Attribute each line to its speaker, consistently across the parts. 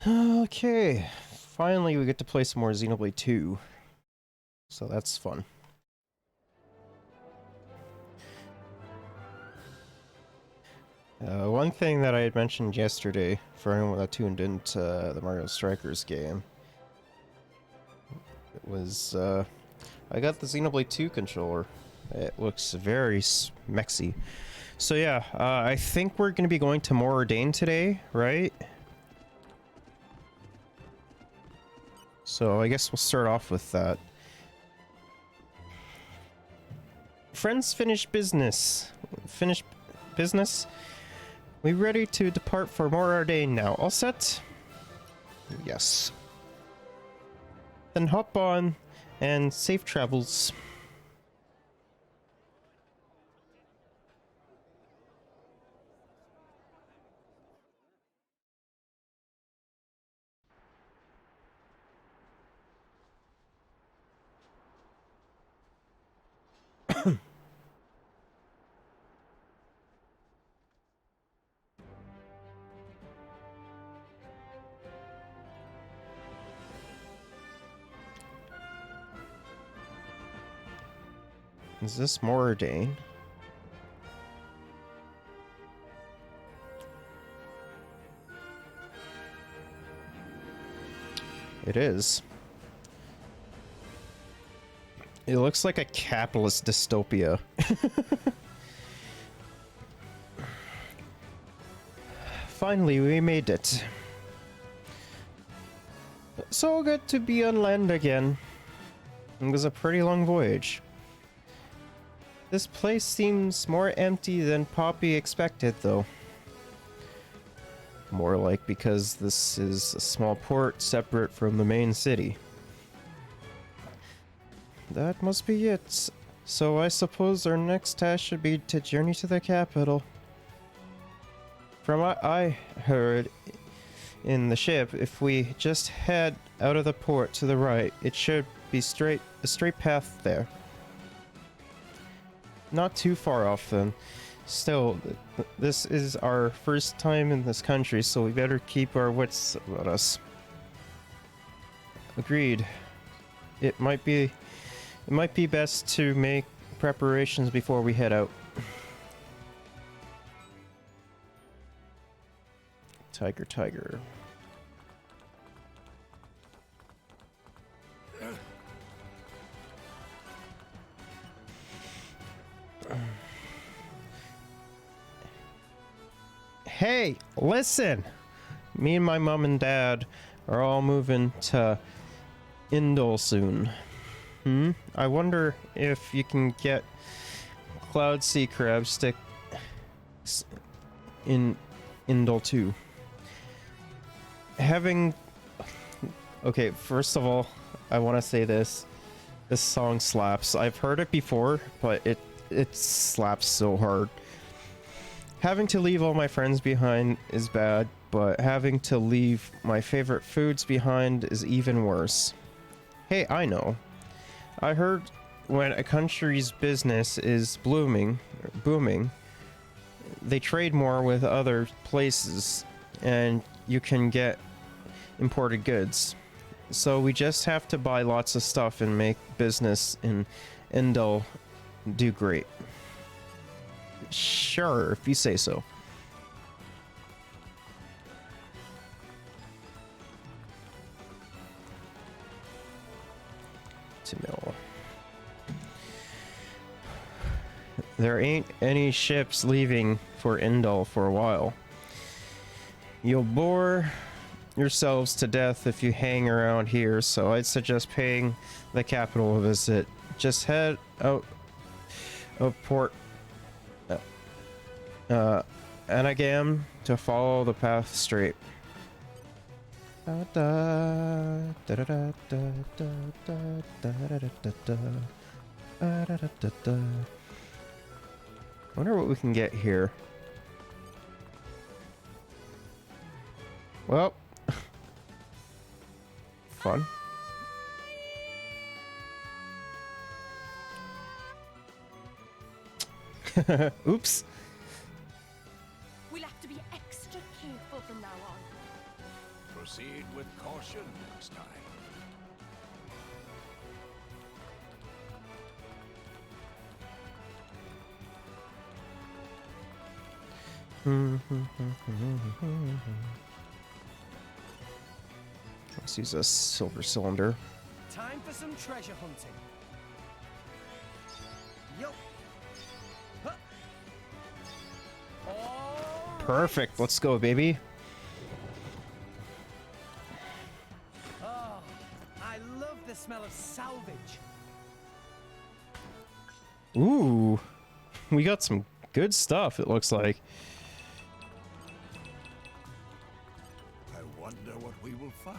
Speaker 1: Okay, finally we get to play some more Xenoblade 2, so that's fun. One thing that I had mentioned yesterday, for anyone that tuned into the Mario Strikers game, was I got the Xenoblade 2 controller. It looks very smexy. So yeah, I think we're going to be going to Moradane today, right? So I guess we'll start off with that. Friends, finished business. Finished business? We ready to depart for Moradane now. All set? Yes. Then hop on and safe travels. Is this Moradane? It is. It looks like a capitalist dystopia. Finally, we made it. So good to be on land again. It was a pretty long voyage. This place seems more empty than Poppy expected, though. More like because this is a small port separate from the main city. That must be it. So I suppose our next task should be to journey to the capital. From what I heard in the ship, if we just head out of the port to the right, it should be a straight path there. Not too far off then. Still, this is our first time in this country, so we better keep our wits about us. Agreed. It might be best to make preparations before we head out. Tiger. Hey, listen! Me and my mom and dad are all moving to Indol soon. I wonder if you can get Cloud Sea Crab stick in Indol too. Okay, first of all, I want to say this song slaps. I've heard it before, but it slaps so hard. Having to leave all my friends behind is bad, but having to leave my favorite foods behind is even worse. Hey, I know. I heard when a country's business is booming, they trade more with other places, and you can get imported goods. So we just have to buy lots of stuff and make business in Indol do great. Sure, if you say so. To mill. There ain't any ships leaving for Indol for a while. You'll bore yourselves to death if you hang around here, so I'd suggest paying the capital a visit. Just head out of port Anagam to follow the path straight. Wonder what we can get here. Well, fun. Oops.
Speaker 2: We'll have to be extra careful from now on. Proceed with caution next time.
Speaker 1: Let's use a silver cylinder.
Speaker 3: Time for some treasure hunting. Yo. Huh. All
Speaker 1: Perfect.
Speaker 3: right.
Speaker 1: Let's go, baby.
Speaker 3: Oh, I love the smell of salvage.
Speaker 1: Ooh, we got some good stuff, it looks like.
Speaker 2: I wonder what we will find.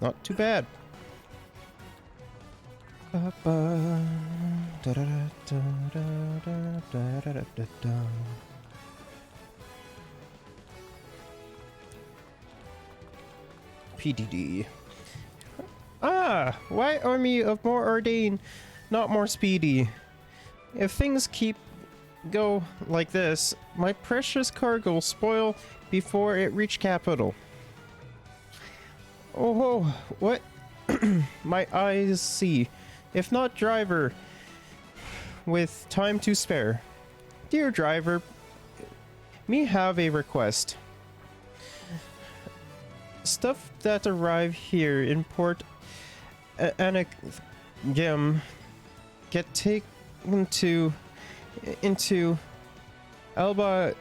Speaker 1: Not too bad. PDD. Ah, why army of more ordained, not more speedy? If things go like this, my precious cargo will spoil before it reach capital. Oh, what my eyes see, if not driver, with time to spare. Dear driver, me have a request. Stuff that arrive here in Port Anagem get taken into Alba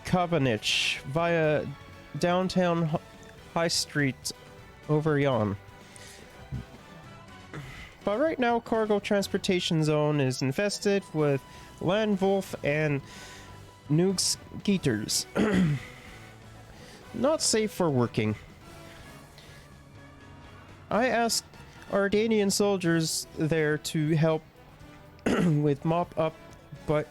Speaker 1: Kavanich via downtown High Street over yon. But right now, cargo transportation zone is infested with land wolf and noog skeeters. Not safe for working. I asked Ardanian soldiers there to help with mop up, but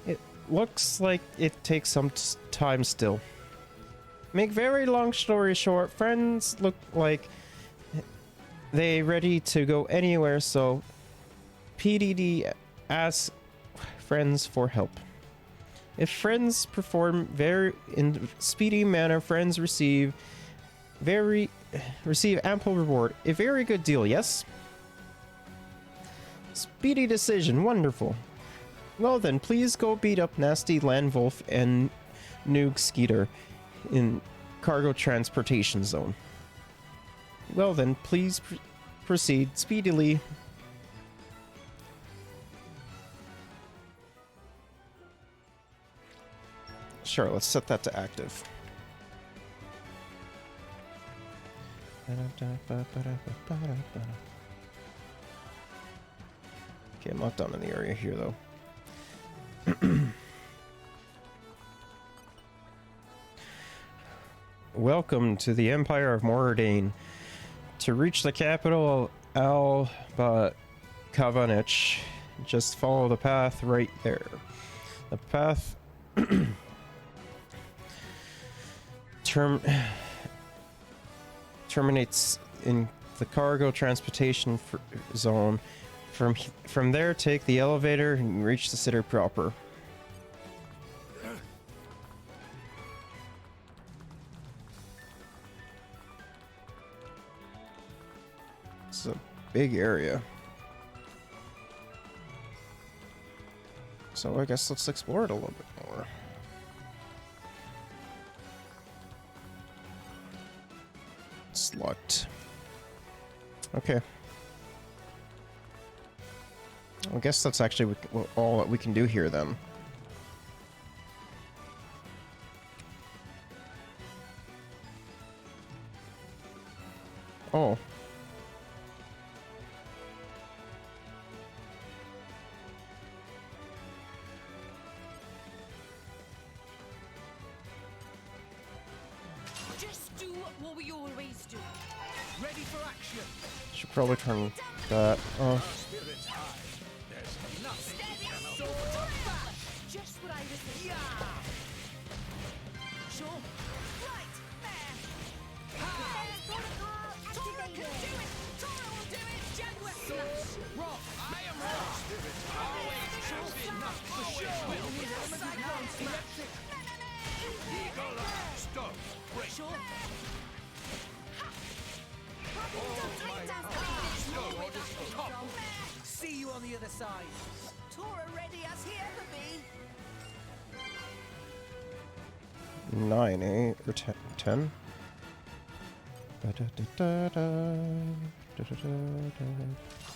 Speaker 1: it looks like it takes some time still. Make very long story short, friends look like they ready to go anywhere, so PDD asks friends for help. If friends perform very in speedy manner, friends receive ample reward. A very good deal, yes? Speedy decision, wonderful. Well then, please go beat up nasty land wolf and noog skeeter in cargo transportation zone. Well then, please proceed speedily. Sure, let's set that to active. Okay, I'm not done in the area here though. Welcome to the Empire of Moradane. To reach the capital, Alba Kavanich, just follow the path right there. The path terminates in the cargo transportation zone. From there, take the elevator and reach the city proper. It's a big area. So I guess let's explore it a little bit more. It's locked. Okay. I guess that's actually all that we can do here then. Oh.
Speaker 4: Just do what we always do.
Speaker 3: Ready for action.
Speaker 1: Should probably turn that off.
Speaker 2: Spirits high. There's nothing we
Speaker 4: Steady
Speaker 2: cannot
Speaker 4: sword back. Just what I was thinking. Sure. Right there. Protocol
Speaker 3: Tora can
Speaker 4: activated.
Speaker 3: do it. Tora will do it.
Speaker 4: Jaguar smash.
Speaker 3: Rock. I am rock.
Speaker 2: spirits high.
Speaker 3: Always champion. For sure.
Speaker 2: Stop. Break.
Speaker 4: Sure.
Speaker 3: See you on the other side.
Speaker 4: Tora ready as he ever be.
Speaker 1: 9, 8, or 10? 10?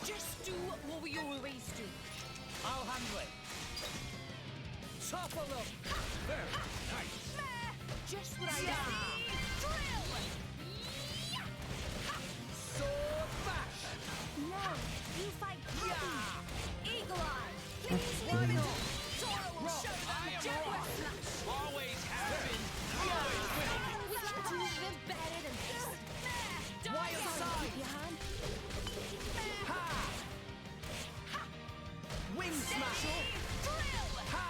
Speaker 4: Just do what we always do.
Speaker 3: I'll handle it. Topple them.
Speaker 2: Very nice.
Speaker 4: Just what I
Speaker 3: Yeah.
Speaker 4: need. Drill.
Speaker 3: Sword bash.
Speaker 4: No, you fight
Speaker 3: Yeah.
Speaker 4: Poppy. Eagle Eye. Please
Speaker 3: Why
Speaker 4: leave it.
Speaker 3: not?
Speaker 4: Tora will
Speaker 3: Rock.
Speaker 4: show them
Speaker 3: I am
Speaker 4: Jaguar
Speaker 3: rock.
Speaker 4: Smash.
Speaker 3: Always have been. Always will.
Speaker 4: We can do them better than this.
Speaker 3: Wild side.
Speaker 4: Keep your hand.
Speaker 3: Ha. Wing smash.
Speaker 4: Drill.
Speaker 3: Ha.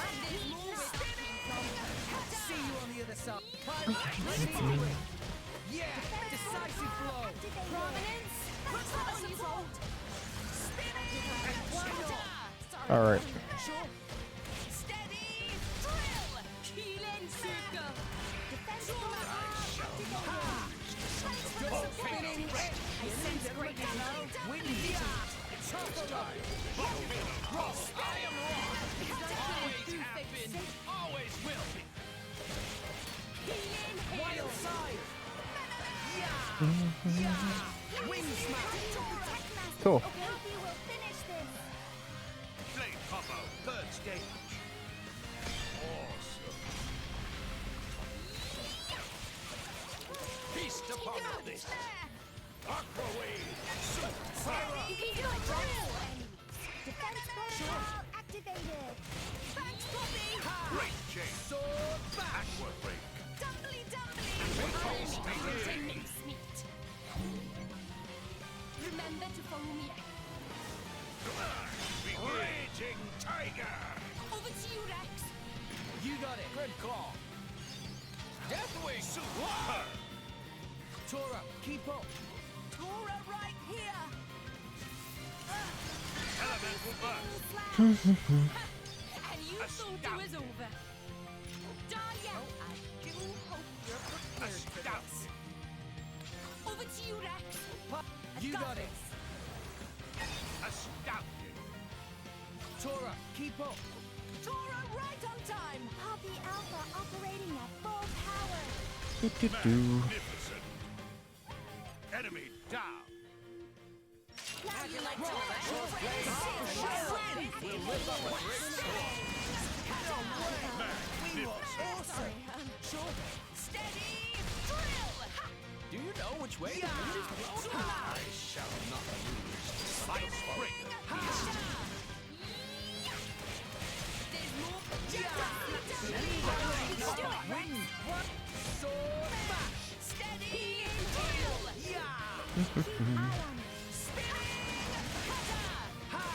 Speaker 4: And there's more where that came from.
Speaker 3: See you on the other side. Ready for it. Yeah. Decisive blow.
Speaker 4: Prominence. That's what on you hold.
Speaker 3: Why not?
Speaker 1: All right.
Speaker 4: Sure. Steady. Drill. Keelan Circle. Defense
Speaker 3: Double spinning edge.
Speaker 4: I sense greatness now.
Speaker 3: Windy. Topple them. Ross. I am wrong. Always have been. Always will be. Wild side. Yeah. Yeah. Wing smash.
Speaker 1: Cool.
Speaker 4: Poppy will finish this.
Speaker 2: Blade combo. Third stage. Awesome. Feast upon this. Aqua wave. Fire.
Speaker 4: You can do a drill. Defense protocol activated. Thanks, Poppy.
Speaker 2: Great change.
Speaker 3: Sword bash.
Speaker 2: Aqua break.
Speaker 4: Dumbly, dumbly. Mincemeat. Remember to follow me.
Speaker 2: Raging tiger.
Speaker 4: Over to you, Rex.
Speaker 3: You got it. Good call. Deathwing.
Speaker 2: Super.
Speaker 3: Tora, keep up.
Speaker 4: Tora right here.
Speaker 2: Elemental burst.
Speaker 4: And you thought it was over. Dahlia, I do hope you're prepared for
Speaker 2: Astounding.
Speaker 4: this. Over to you, Rex.
Speaker 3: You got it.
Speaker 2: Astounding.
Speaker 3: Tora, keep up.
Speaker 4: Tora right on time. Poppy Alpha operating at full power.
Speaker 2: Magnificent. Enemy down.
Speaker 4: Now you like
Speaker 3: Roll that short blade off. We'll live up a
Speaker 4: Sorry, sure. Steady. Drill.
Speaker 3: Do you know which way the wind is blowing?
Speaker 2: I shall not lose. Slice break.
Speaker 4: There's more.
Speaker 3: Wing. Sword bash.
Speaker 4: Steady. Drill.
Speaker 3: Yeah.
Speaker 4: Keep eye on it. Spinning.
Speaker 3: Ha.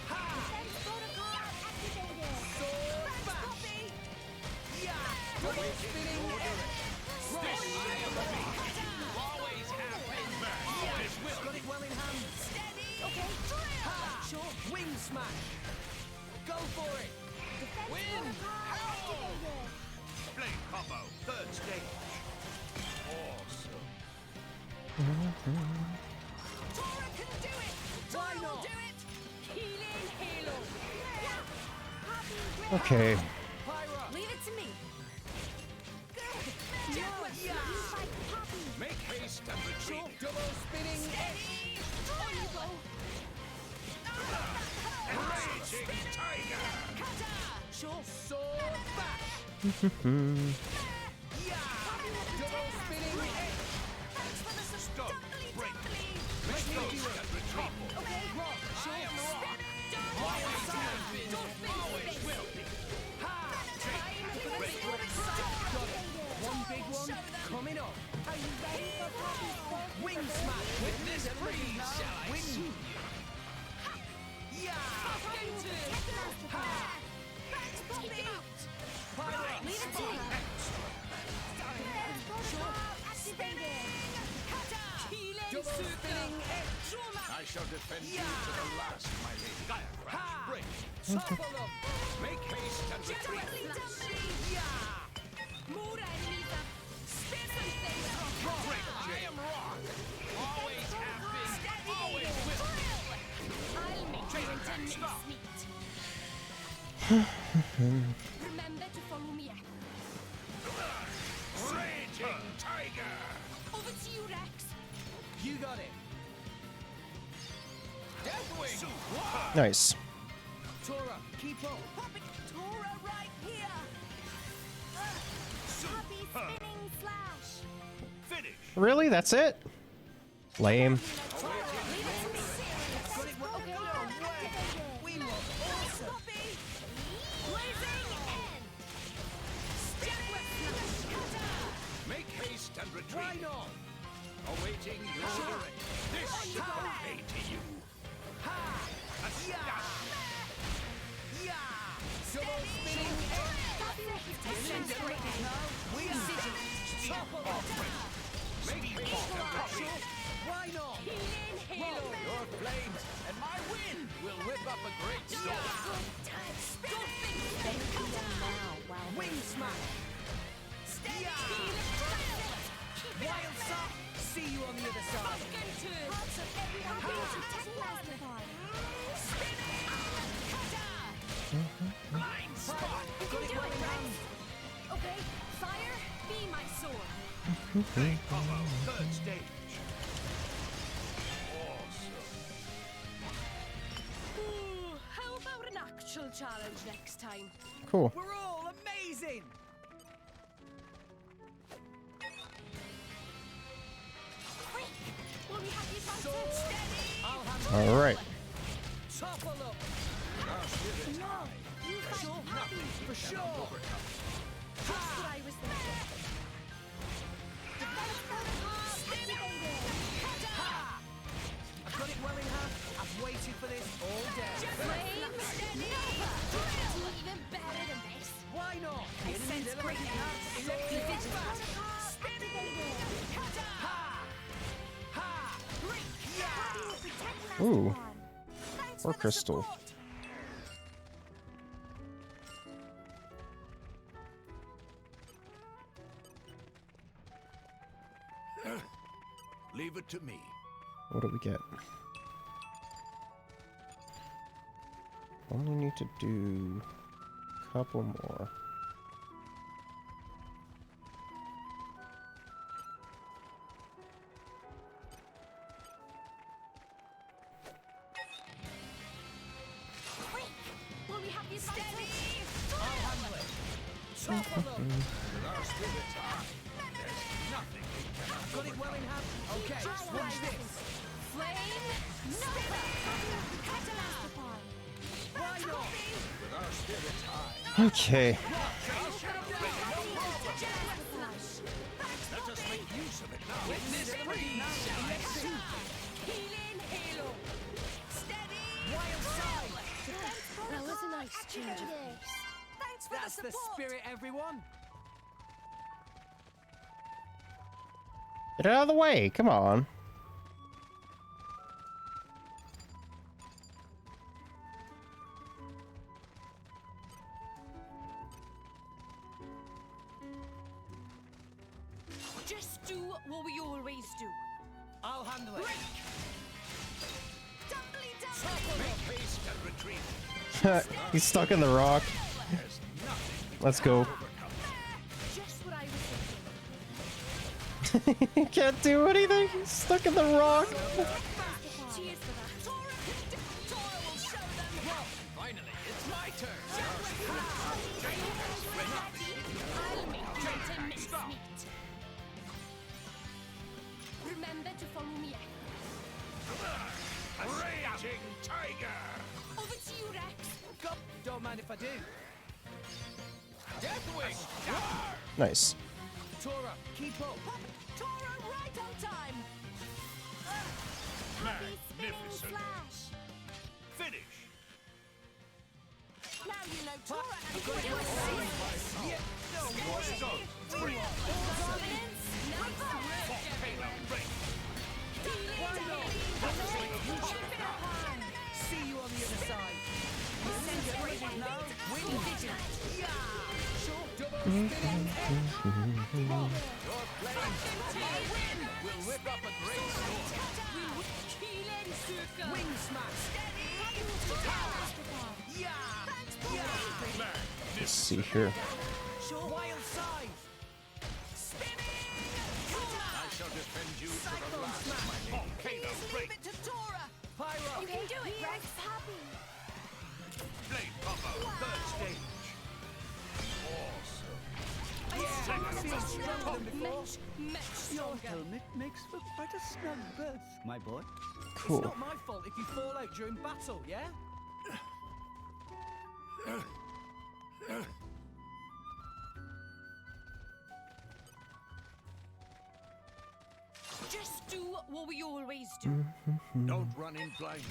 Speaker 3: Ha.
Speaker 4: Defense protocol activated.
Speaker 3: Sword
Speaker 4: Thanks,
Speaker 3: bash.
Speaker 4: Poppy.
Speaker 3: Yeah. Double spinning edge. Ross.
Speaker 2: Always have been.
Speaker 3: Yes, got it well in hand.
Speaker 4: Steady. Okay. Drill.
Speaker 3: Ha.
Speaker 4: Sure.
Speaker 3: Wing smash. Go for it.
Speaker 4: Defense
Speaker 3: Win.
Speaker 4: protocol activated.
Speaker 2: Blade combo. Third stage. Awesome.
Speaker 4: Tora can do it.
Speaker 3: Why
Speaker 4: Tora will
Speaker 3: not?
Speaker 4: do it. Healing halo. Yeah. Poppy grip.
Speaker 1: Okay.
Speaker 3: Pyra.
Speaker 4: Leave it to me.
Speaker 3: Yeah.
Speaker 4: You fight Poppy.
Speaker 2: Make haste and retreat.
Speaker 3: Double spinning edge.
Speaker 4: Steady. On you go.
Speaker 2: Raging tiger.
Speaker 4: Cutter. Sure.
Speaker 3: Sword bash. Yeah. Double spinning edge.
Speaker 4: Thanks for the
Speaker 2: Stop. Break.
Speaker 3: Make me do
Speaker 2: Haste
Speaker 3: it.
Speaker 2: and retreat.
Speaker 4: Okay.
Speaker 3: Rock.
Speaker 4: Sure.
Speaker 3: I am rock.
Speaker 4: Always
Speaker 3: have been.
Speaker 2: Always will be.
Speaker 3: Ha. One big one coming up.
Speaker 4: Are you ready for Poppy's first
Speaker 3: Wing smash. With this freeze, shall I
Speaker 2: Wing.
Speaker 3: shoot you? Yeah.
Speaker 4: Ha. Thanks, Poppy.
Speaker 3: Pyra.
Speaker 4: Leave it to me. Defense protocol activated. Cutter.
Speaker 3: Double spinning edge.
Speaker 2: I I shall defend you to the last, my lady. Gaia crash,
Speaker 3: Ha!
Speaker 2: break.
Speaker 3: Topple them!
Speaker 2: Make haste and retreat.
Speaker 4: Directly down me.
Speaker 3: Yeah!
Speaker 4: More enemies up. Spinning things.
Speaker 2: Break,
Speaker 3: I
Speaker 2: Jade.
Speaker 3: am rock! Always have been,
Speaker 4: Steady,
Speaker 3: always
Speaker 4: baby.
Speaker 3: will be!
Speaker 4: I'll make you into
Speaker 3: Stop.
Speaker 4: mincemeat. Remember to follow me up.
Speaker 2: Raging tiger.
Speaker 4: Over to you, Rex.
Speaker 3: You got it! Deathwing!
Speaker 1: Nice.
Speaker 3: Tora, keep up!
Speaker 4: Popping Tora right here. Happy spinning slash.
Speaker 2: Finish.
Speaker 1: Really? That's it? Lame.
Speaker 3: Got it well.
Speaker 4: Okay,
Speaker 3: No way! We look awesome!
Speaker 4: Poppy. Blazing end.
Speaker 2: Make haste and retreat.
Speaker 3: Why not?
Speaker 2: Awaiting your direction. This shall pay to you.
Speaker 3: Ha!
Speaker 2: A splash.
Speaker 3: Yeah! Double spinning We are topple them!
Speaker 2: Make haste and retreat.
Speaker 3: Why not?
Speaker 4: Halo.
Speaker 3: Your flames and my wind will whip up a great storm! Wing smash! Wild sock! See you on the other side!
Speaker 2: Blind spot.
Speaker 3: Got it well in hand!
Speaker 4: Okay, fire, be my sword.
Speaker 2: Take cover. Third stage. Awesome.
Speaker 4: Ooh, how about an actual challenge next time?
Speaker 1: Cool.
Speaker 3: We're all amazing!
Speaker 4: Quick! Will we have you
Speaker 3: So
Speaker 4: steady?
Speaker 3: I'll handle
Speaker 1: All right.
Speaker 3: topple up!
Speaker 4: No, you
Speaker 3: Sure,
Speaker 4: fight happy.
Speaker 3: for sure!
Speaker 4: Just what I was thinking.
Speaker 3: I've got it well in hand. I've waited for this all day.
Speaker 4: Flame, steady. Do even better than this.
Speaker 3: Why not?
Speaker 4: I sense great
Speaker 3: Electric
Speaker 4: energy.
Speaker 3: fast. Ha! Ha!
Speaker 1: Ooh. Or crystal.
Speaker 2: Leave it to me.
Speaker 1: What do we get? Only need to do a couple more.
Speaker 4: Quick! Will we have you steady?
Speaker 3: I'll handle it. Topple them.
Speaker 2: With our spirits high, there's nothing we cannot
Speaker 3: I've got it well in hand. Okay, watch this.
Speaker 4: Flame, steady.
Speaker 3: Why not?
Speaker 2: with our spirits high.
Speaker 1: Okay.
Speaker 2: Let us make use of it now.
Speaker 3: Witness freeze.
Speaker 4: Healing halo. Steady.
Speaker 3: Wild side.
Speaker 4: That was a nice change of pace. Thanks for
Speaker 3: That's the spirit, everyone.
Speaker 1: Get out of the way. Come on.
Speaker 4: Just do what we always do.
Speaker 3: I'll handle it.
Speaker 4: Doubly down.
Speaker 2: Make haste and retreat.
Speaker 1: He's stuck in the rock.
Speaker 2: There's nothing
Speaker 1: Let's go.
Speaker 4: Just what I was thinking.
Speaker 1: He can't do anything. He's stuck in the rock.
Speaker 4: Cheers for that. Tora will show them.
Speaker 3: Finally, it's my turn.
Speaker 4: I'll make you into mincemeat. Remember to follow me.
Speaker 2: raging tiger.
Speaker 4: Over to you, Rex.
Speaker 3: Go. Don't mind if I do. Deathwing.
Speaker 1: Nice.
Speaker 3: Tora, keep up.
Speaker 4: Tora, right on time. Happy spinning
Speaker 2: Magnificent.
Speaker 4: flash.
Speaker 2: Finish.
Speaker 4: Now you know Tora and
Speaker 3: got it well. Yeah, no more
Speaker 2: Stone.
Speaker 3: Free.
Speaker 4: Confidence. Never.
Speaker 2: Volcano break.
Speaker 4: Healing.
Speaker 3: side. Disintegrated now. Wing vision. Yeah. Short double spinning egg. Rock. Your playing win. We'll whip up a great score. Wing smash. Yeah. Yeah.
Speaker 1: Let's see here.
Speaker 3: Short wild side. Spinning.
Speaker 2: I shall defend you to the
Speaker 3: Cyclone
Speaker 2: last,
Speaker 3: smash.
Speaker 2: my volcano break.
Speaker 3: Leave it to Tora. Pyro.
Speaker 4: You can do it, Rex. Happy.
Speaker 2: Blade combo, third stage.
Speaker 3: Much stronger.
Speaker 5: Helmet makes for quite a snug berth, my boy.
Speaker 1: Cool.
Speaker 3: It's not my fault if you fall out during battle, yeah?
Speaker 4: Just do what we always do.
Speaker 2: Don't run in blindly.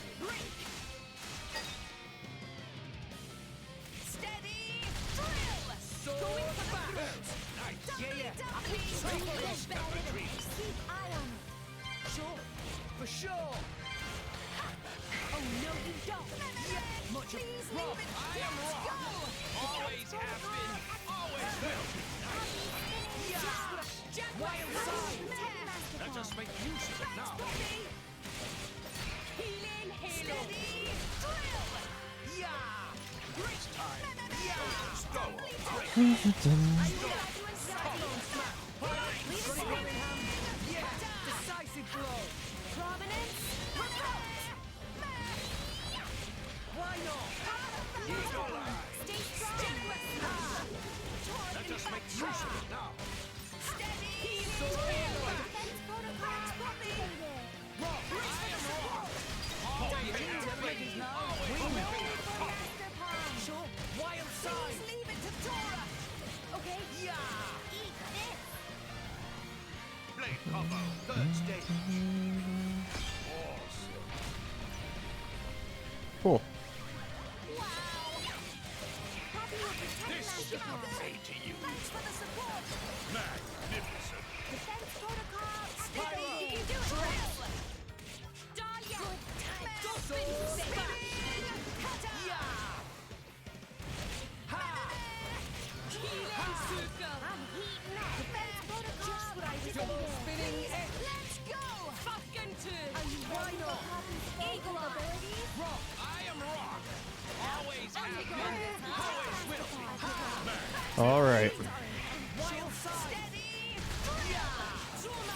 Speaker 4: Steady. Drill.
Speaker 3: Sword
Speaker 4: Going for the
Speaker 3: back.
Speaker 4: throat.
Speaker 2: Nice.
Speaker 3: Yeah, yeah.
Speaker 4: Keep eye on.
Speaker 3: Sure. For sure.
Speaker 4: Oh no, you don't.
Speaker 3: Much
Speaker 4: Please
Speaker 3: Rock.
Speaker 4: leave it.
Speaker 3: I am
Speaker 4: Let's
Speaker 3: Rock.
Speaker 4: go.
Speaker 3: Always have been. Always will.
Speaker 4: Jack
Speaker 3: Wild side.
Speaker 2: Let us make use of it now.
Speaker 4: Healing halo.
Speaker 3: Yeah.
Speaker 2: It's time.
Speaker 3: Yeah.
Speaker 2: Stone. Break.
Speaker 3: Yeah. Decisive blow.
Speaker 4: Prominence.
Speaker 3: Why not?
Speaker 2: Eagle eye.
Speaker 4: Stay strong.
Speaker 2: Let us make use of it now.
Speaker 4: Defense protocol activated. Master palm.
Speaker 3: Sure. Wild side.
Speaker 4: Leave it to Tora. Okay.
Speaker 3: Yeah.
Speaker 4: Eat this.
Speaker 2: Blade combo, third stage. Awesome.
Speaker 1: Cool.
Speaker 4: Wow. Happy with the
Speaker 2: This should
Speaker 4: Master
Speaker 2: come
Speaker 4: palm.
Speaker 2: pay to you.
Speaker 4: Thanks for the support.
Speaker 2: Magnificent.
Speaker 4: Defense protocol
Speaker 3: Pyro.
Speaker 4: activated. You can do it. Drill. Dahlia. Good time. Dolphin safe.
Speaker 3: Yeah. Ha.
Speaker 4: Healing circle. I'm heating up. Defense protocol. Just what I
Speaker 3: Double spinning X.
Speaker 4: Let's go. Fucking two.
Speaker 3: Why not?
Speaker 4: Eagle abilities.
Speaker 3: Rock.
Speaker 2: I am Rock.
Speaker 3: Always have been.
Speaker 4: Always will.
Speaker 1: All right.
Speaker 3: Wild side.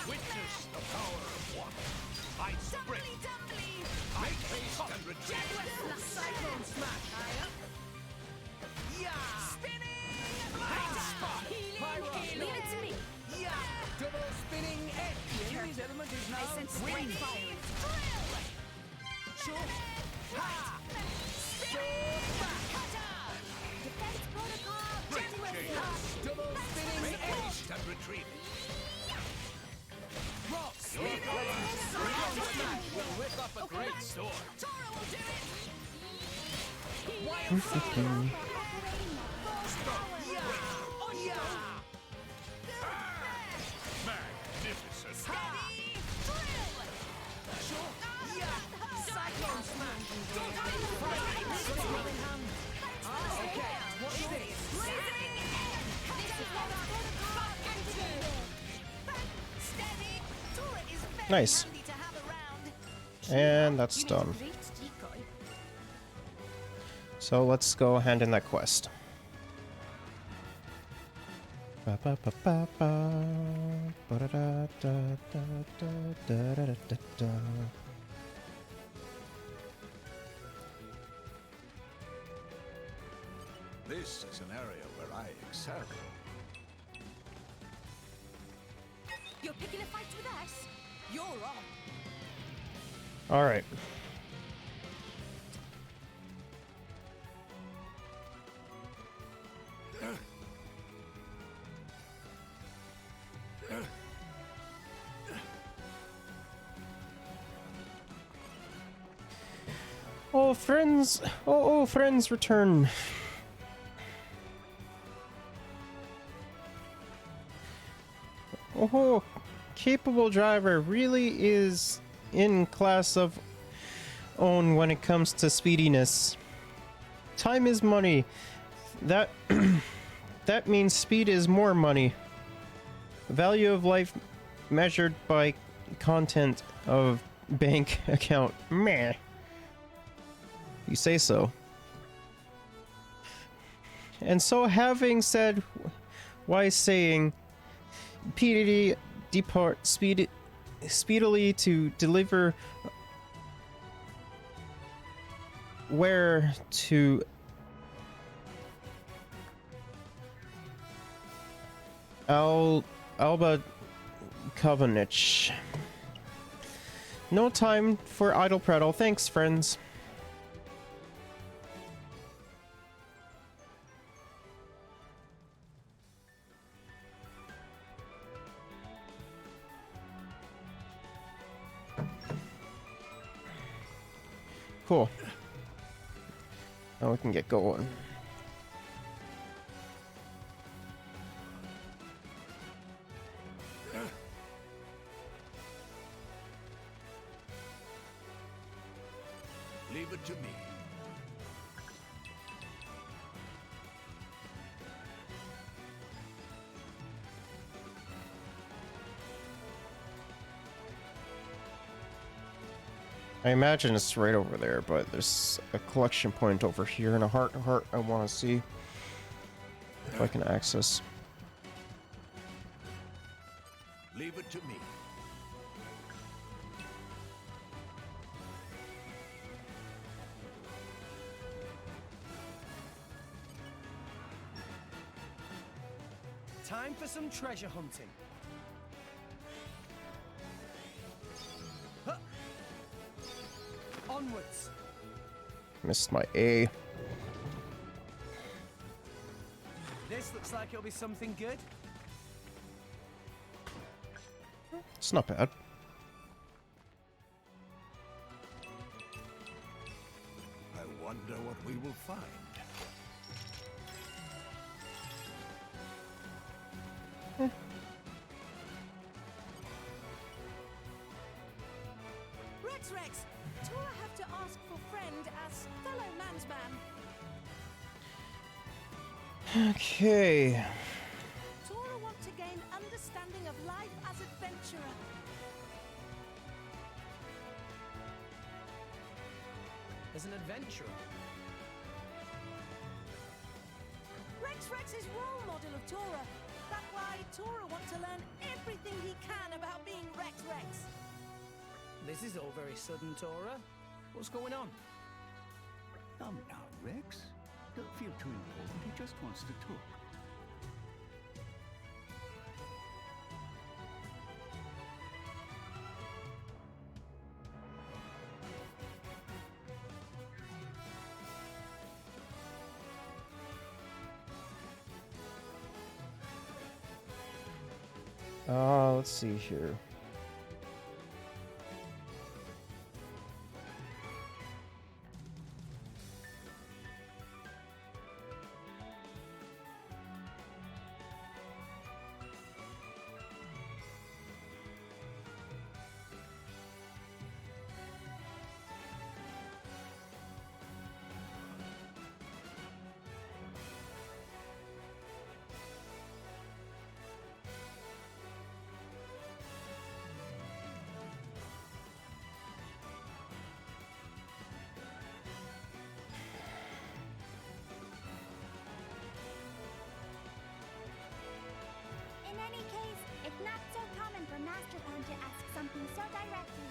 Speaker 2: Witness the power of one. I sprint. Make haste and retreat.
Speaker 3: Cyclone smash. Yeah. Spinning. Hot spot. Pyro.
Speaker 4: Leave it to me.
Speaker 3: Yeah. Double spinning X. Fury's element is now wind. Sure. Ha. Sword back.
Speaker 4: Defense protocol.
Speaker 2: Break chains.
Speaker 3: Double spinning
Speaker 2: Make
Speaker 3: X.
Speaker 2: haste and retreat.
Speaker 3: Rock.
Speaker 2: Your colors.
Speaker 3: Cyclone smash. We'll whip up a great storm.
Speaker 4: Tora will do it.
Speaker 3: Wild side.
Speaker 4: Yeah.
Speaker 3: Yeah.
Speaker 2: Magnificent.
Speaker 4: Steady. Drill.
Speaker 3: Sure. Yeah. Cyclone smash. Okay. What's this?
Speaker 4: Blazing air. This is what our protocol activated. Steady. Tora is very
Speaker 1: Nice.
Speaker 4: handy to have around.
Speaker 1: And that's
Speaker 4: You made a
Speaker 1: done.
Speaker 4: great decoy.
Speaker 1: So let's go hand in that quest. Ba ba ba ba ba. Ba da da da da da da da da da.
Speaker 2: This is an area where I excel.
Speaker 4: You're picking a fight with us? You're on.
Speaker 1: All right. Oh, friends! Oh, friends, return! Oh, capable driver really is in class of own when it comes to speediness. Time is money. That that means speed is more money. Value of life measured by content of bank account. Meh. You say so. And so having said why saying PDD depart speedily to deliver where to Alba Covenich. No time for idle prattle. Thanks, friends. Cool. Now we can get going.
Speaker 2: Leave it to me.
Speaker 1: I imagine it's right over there, but there's a collection point over here and a heart I want to see if I can access.
Speaker 2: Leave it to me.
Speaker 5: Time for some treasure hunting. Huh. Onwards.
Speaker 1: Missed my A.
Speaker 5: This looks like it'll be something good.
Speaker 1: It's not bad.
Speaker 2: I wonder what we will find.
Speaker 4: Rex, Tora have to ask for friend as fellow mansman.
Speaker 1: Okay.
Speaker 4: Tora want to gain understanding of life as adventurer.
Speaker 5: As an adventurer.
Speaker 4: Rex is role model of Tora. That's why Tora want to learn everything he can about being Rex.
Speaker 5: This is all very sudden, Tora. What's going on?
Speaker 3: Come now, Rex. Don't feel too important. He just wants to talk.
Speaker 1: Let's see here.
Speaker 6: In any case, it's not so common for Master Pan to ask something so directly.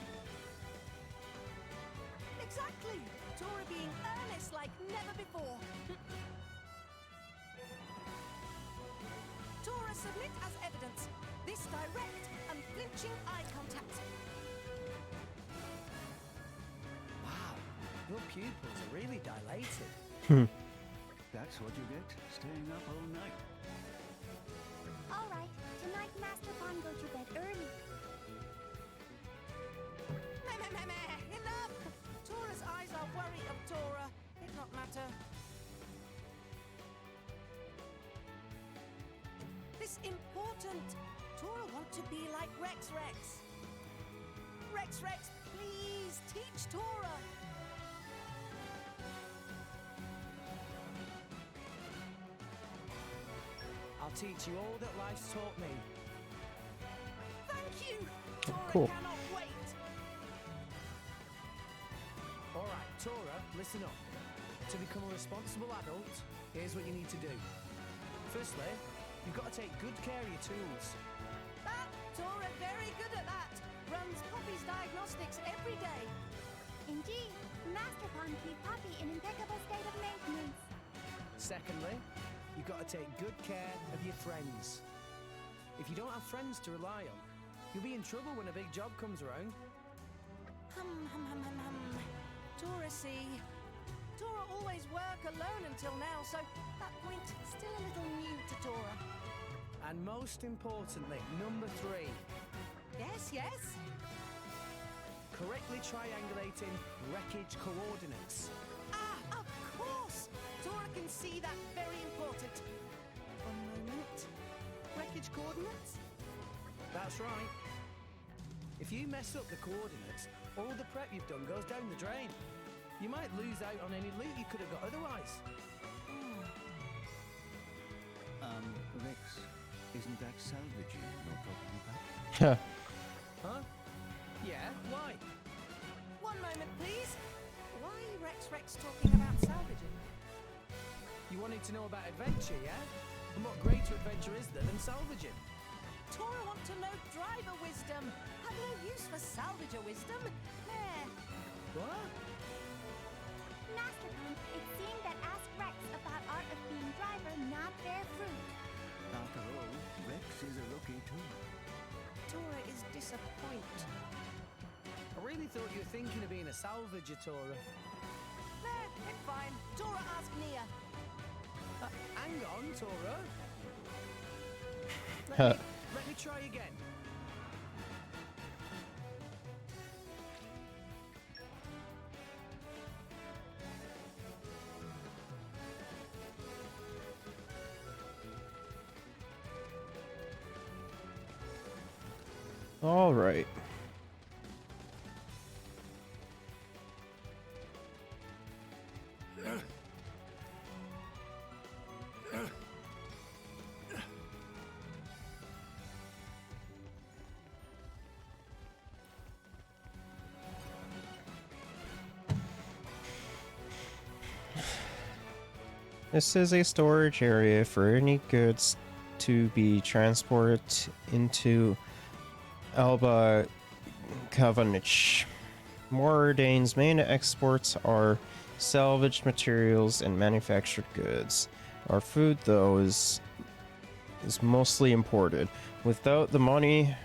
Speaker 4: Exactly. Tora being earnest like never before. Tora submit as evidence this direct, unflinching eye contact.
Speaker 5: Wow, your pupils are really dilated.
Speaker 3: That's what you get, staying up all night.
Speaker 6: All right, tonight Master Pan go to bed early.
Speaker 4: Meh. Enough! Tora's eyes are worry of Tora. It not matter. This important. Tora want to be like Rex. Rex, please teach Tora.
Speaker 5: I'll teach you all that life's taught me.
Speaker 4: Thank you! Tora
Speaker 1: Cool.
Speaker 4: cannot wait!
Speaker 5: Alright, Tora, listen up. To become a responsible adult, here's what you need to do. Firstly, you've got to take good care of your tools.
Speaker 4: Tora very good at that. Runs Poppy's diagnostics every day.
Speaker 6: Indeed, Master Pawn keep Poppy in impeccable state of maintenance.
Speaker 5: Secondly, you've got to take good care of your friends. If you don't have friends to rely on, you'll be in trouble when a big job comes around.
Speaker 4: Tora see. Tora always work alone until now, so that point still a little new to Tora.
Speaker 5: And most importantly, number 3,
Speaker 4: Yes?
Speaker 5: correctly triangulating wreckage coordinates.
Speaker 4: Of course! Tora can see that very important. One moment. Wreckage coordinates?
Speaker 5: That's right. If you mess up the coordinates, all the prep you've done goes down the drain. You might lose out on any loot you could have got otherwise.
Speaker 2: Rex, isn't that salvaging you're talking about?
Speaker 5: Huh? Yeah, why?
Speaker 4: One moment, please. Why Rex talking about salvaging?
Speaker 5: You wanted to know about adventure, yeah? And what greater adventure is there than salvaging?
Speaker 4: Tora want to know driver wisdom. Have no use for salvager wisdom. There.
Speaker 5: What?
Speaker 6: Master Pawn, it seemed that ask Rex about art of being driver not bear fruit.
Speaker 2: After all, Rex is a rookie too.
Speaker 4: Tora is disappointed.
Speaker 5: I really thought you were thinking of being a salvager, Tora.
Speaker 4: There, it's fine. Tora ask Nia.
Speaker 5: Hang on, Tora. Let me try again.
Speaker 1: All right. This is a storage area for any goods to be transported into Alba Kavanich. Mordane's main exports are salvaged materials and manufactured goods. Our food, though, is mostly imported. Without the money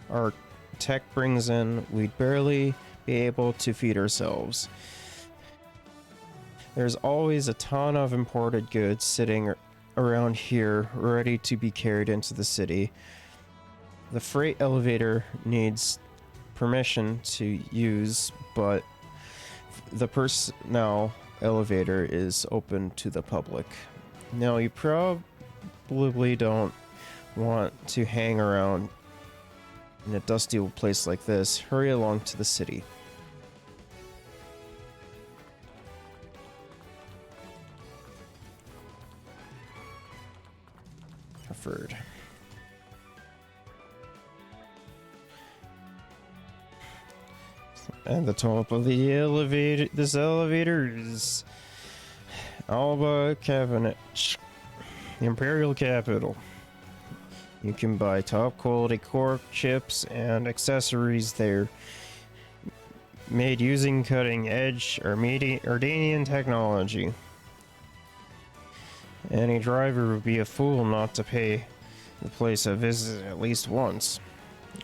Speaker 1: our tech brings in, we'd barely be able to feed ourselves. There's always a ton of imported goods sitting around here, ready to be carried into the city. The freight elevator needs permission to use, but the personnel elevator is open to the public. Now, you probably don't want to hang around in a dusty old place like this. Hurry along to the city. Preferred. And the top of the elevator, this elevator is Alba Cabinet, the Imperial Capital. You can buy top quality core chips and accessories there, made using cutting edge Ardanian technology. Any driver would be a fool not to pay the place a visit at least once.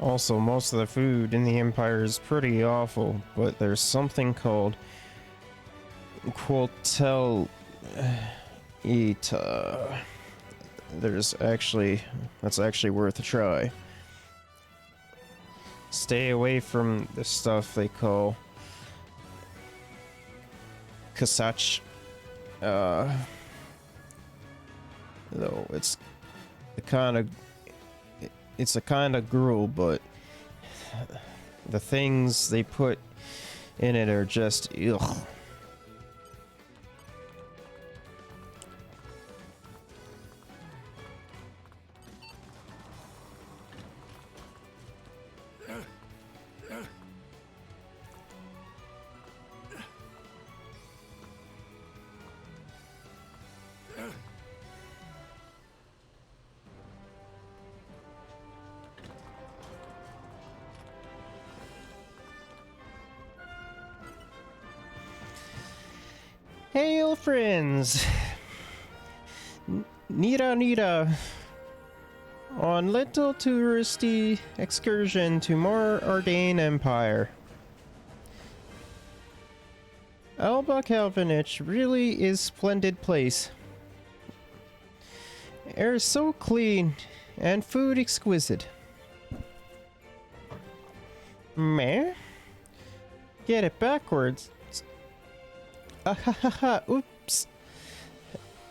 Speaker 1: Also, most of the food in the Empire is pretty awful, but there's something called Quotel Eta. That's actually worth a try. Stay away from the stuff they call Kasach. Though it's a kind of gruel, but the things they put in it are just ugh. Hail, friends! Nita Nita! On little touristy excursion to more Ardain Empire. Alba Calvinich really is splendid place. Air so clean and food exquisite. Meh? Get it backwards. Oops.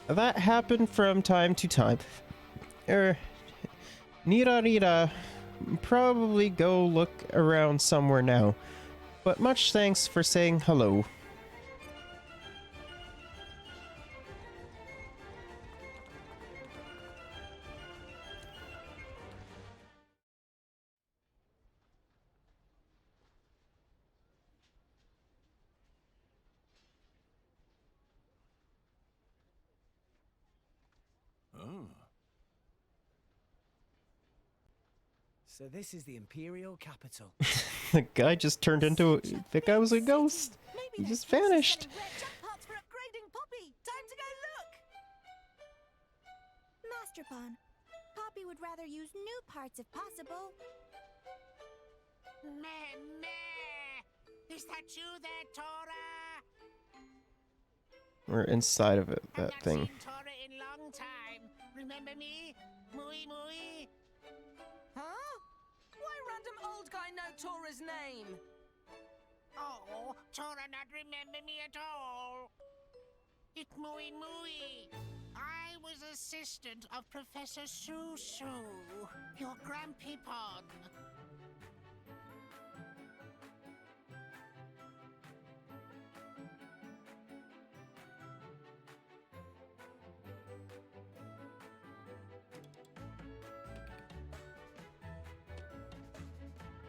Speaker 1: That happened from time to time. Nita, probably go look around somewhere now. But much thanks for saying hello.
Speaker 5: So this is the Imperial Capital.
Speaker 1: The guy just turned into the guy was a ghost. He just vanished.
Speaker 4: Jackpots for upgrading Poppy. Time to go look.
Speaker 6: Master Pawn, Poppy would rather use new parts if possible.
Speaker 7: Meh, meh. Is that you there, Tora?
Speaker 1: We're inside of it, that
Speaker 7: I've
Speaker 1: thing.
Speaker 7: not seen Tora in long time. Remember me? Mui Mui?
Speaker 4: Huh? Why random old guy know Tora's name?
Speaker 7: Oh, Tora not remember me at all. It Mui Mui. I was assistant of Professor Su, your grandpeepon.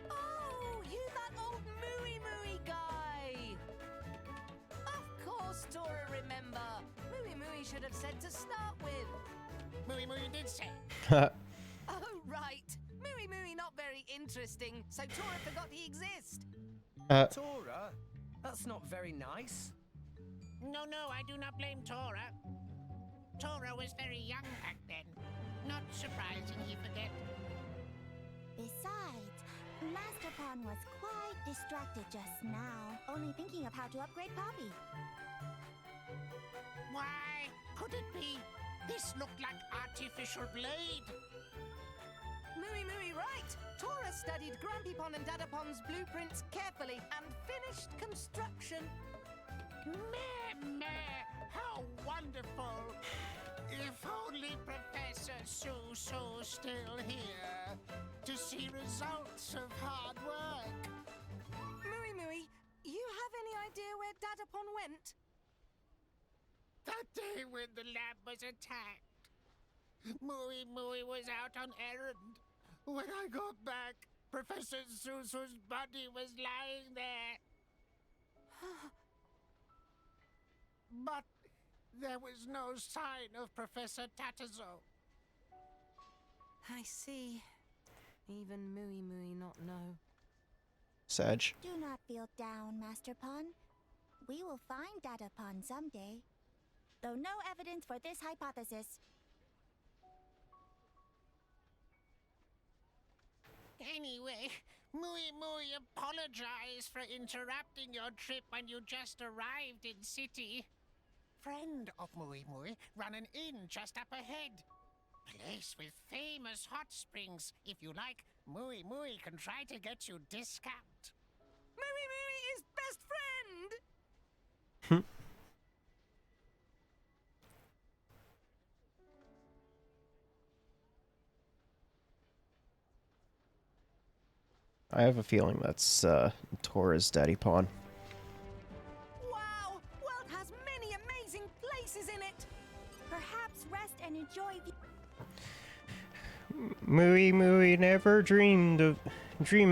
Speaker 4: Oh, you that old Mooey Mooey guy! Of course Tora remember. Mooey Mooey should have said to start with.
Speaker 7: Mui Mui did say.
Speaker 4: Oh, right. Mooey Mooey not very interesting, so Tora forgot he exists.
Speaker 5: Tora? That's not very nice.
Speaker 7: No, I do not blame Tora. Tora was very young back then. Not surprising he forget.
Speaker 6: Besides, Master Pawn was quite distracted just now, only thinking of how to upgrade Poppy.
Speaker 7: Why, could it be? This looked like artificial blade.
Speaker 4: Mooey Mooey right. Tora studied Grandpeepon and Dadapon's blueprints carefully and finished construction.
Speaker 7: Meh, meh, how wonderful. If only Professor Su still here to see results of hard work.
Speaker 4: Mooey Mooey, you have any idea where Dadapon went?
Speaker 7: That day when the lab was attacked, Mui Mui was out on errand. When I got back, Professor Su's body was lying there. But there was no sign of Professor Tatazo.
Speaker 4: I see. Even Mooey Mooey not know.
Speaker 1: Sag.
Speaker 6: Do not feel down, Master Pawn. We will find Dadapon someday. Though no evidence for this hypothesis.
Speaker 7: Anyway, Mui Mui apologized for interrupting your trip when you just arrived in city. Friend of Mui Mui run an inn just up ahead. Place with famous hot springs. If you like, Mui Mui can try to get you discount.
Speaker 4: Mooey Mooey is best friend!
Speaker 1: I have a feeling that's Tora's daddy pawn.
Speaker 4: Wow! World has many amazing places in it!
Speaker 6: Perhaps rest and enjoy the...
Speaker 1: Mooey Mooey never dream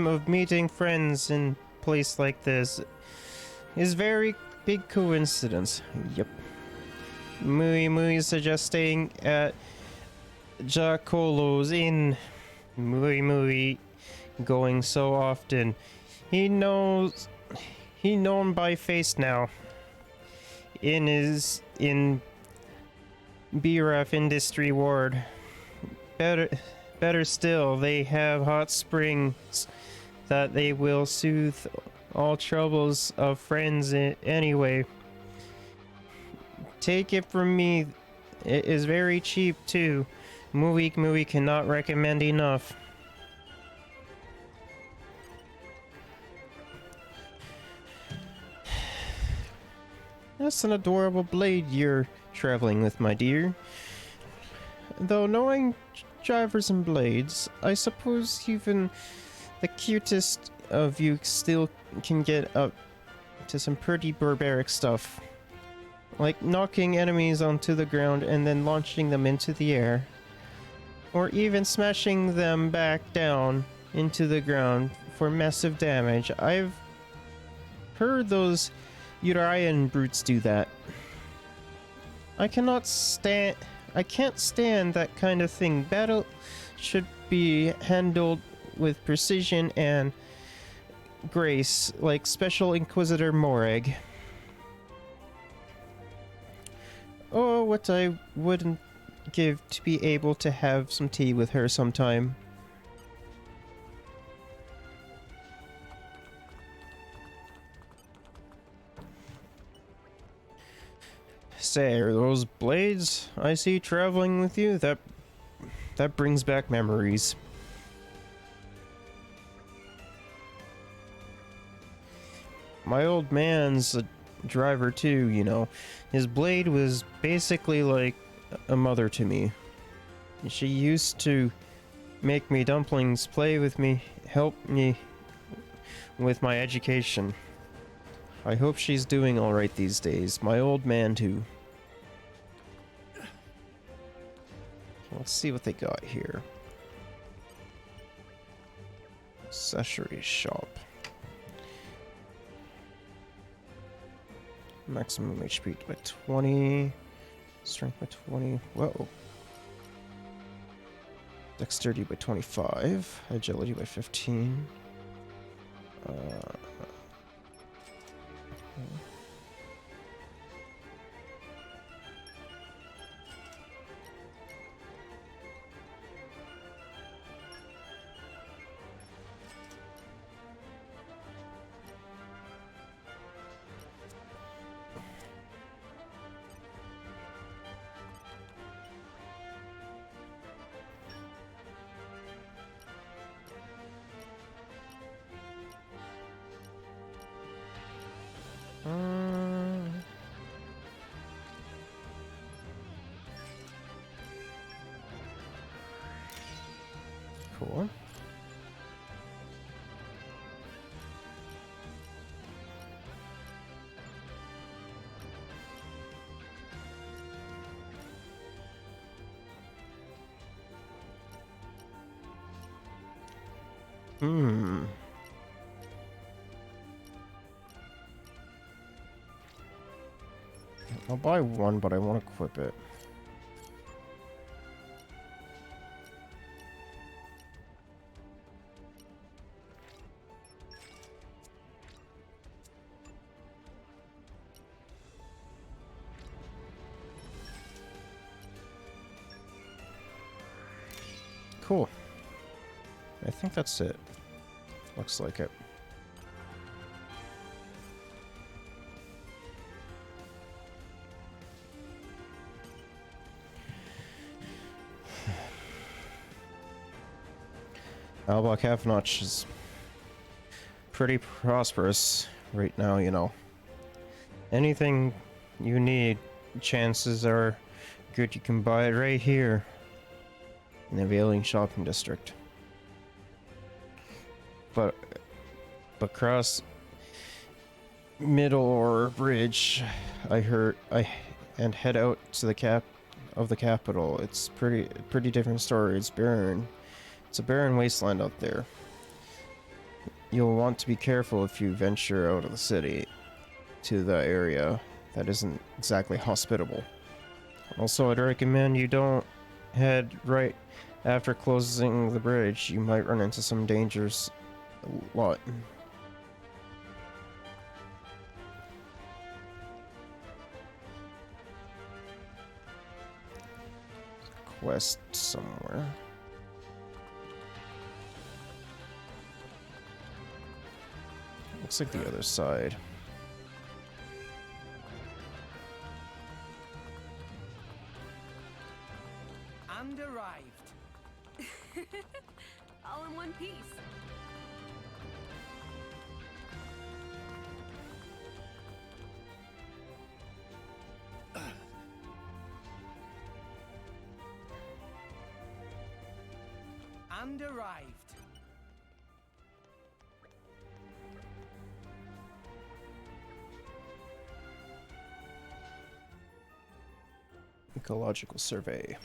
Speaker 1: of meeting friends in place like this. Is very big coincidence. Yep. Mooey Mooey suggesting at Jacolo's Inn. Mooey Mooey going so often. He known by face now. inn is in BRF Industry Ward. Better still, they have hot springs that they will soothe all troubles of friends anyway. Take it from me, it is very cheap too. Movie cannot recommend enough. That's an adorable blade you're traveling with, my dear. Though knowing drivers and blades, I suppose even the cutest of you still can get up to some pretty barbaric stuff. Like knocking enemies onto the ground and then launching them into the air. Or even smashing them back down into the ground for massive damage. I've heard those Urian brutes do that. I can't stand that kind of thing. Battle should be handled with precision and grace, like Special Inquisitor Morag. Oh, what I wouldn't give to be able to have some tea with her sometime. Say, are those blades I see traveling with you? That brings back memories. My old man's a driver too, you know. His blade was basically like a mother to me. She used to make me dumplings, play with me, help me with my education. I hope she's doing alright these days. My old man too. Let's see what they got here. Accessory shop. Maximum HP by 20. Strength by 20. Whoa. Dexterity by 25. Agility by 15. Cool. I'll buy one, but I want to equip it. Cool. I think that's it. Looks like it. Albach Half-Notch is pretty prosperous right now, you know. Anything you need, chances are good you can buy it right here in the Veiling Shopping District. But across Middle or Bridge, and head out to the capital. It's pretty different story. It's barren. It's a barren wasteland out there. You'll want to be careful if you venture out of the city to the area that isn't exactly hospitable. Also, I'd recommend you don't head right after closing the bridge. You might run into some dangers a lot. west somewhere. Looks like the other side.
Speaker 5: And arrived.
Speaker 3: All in one piece.
Speaker 5: And arrived.
Speaker 1: Ecological survey.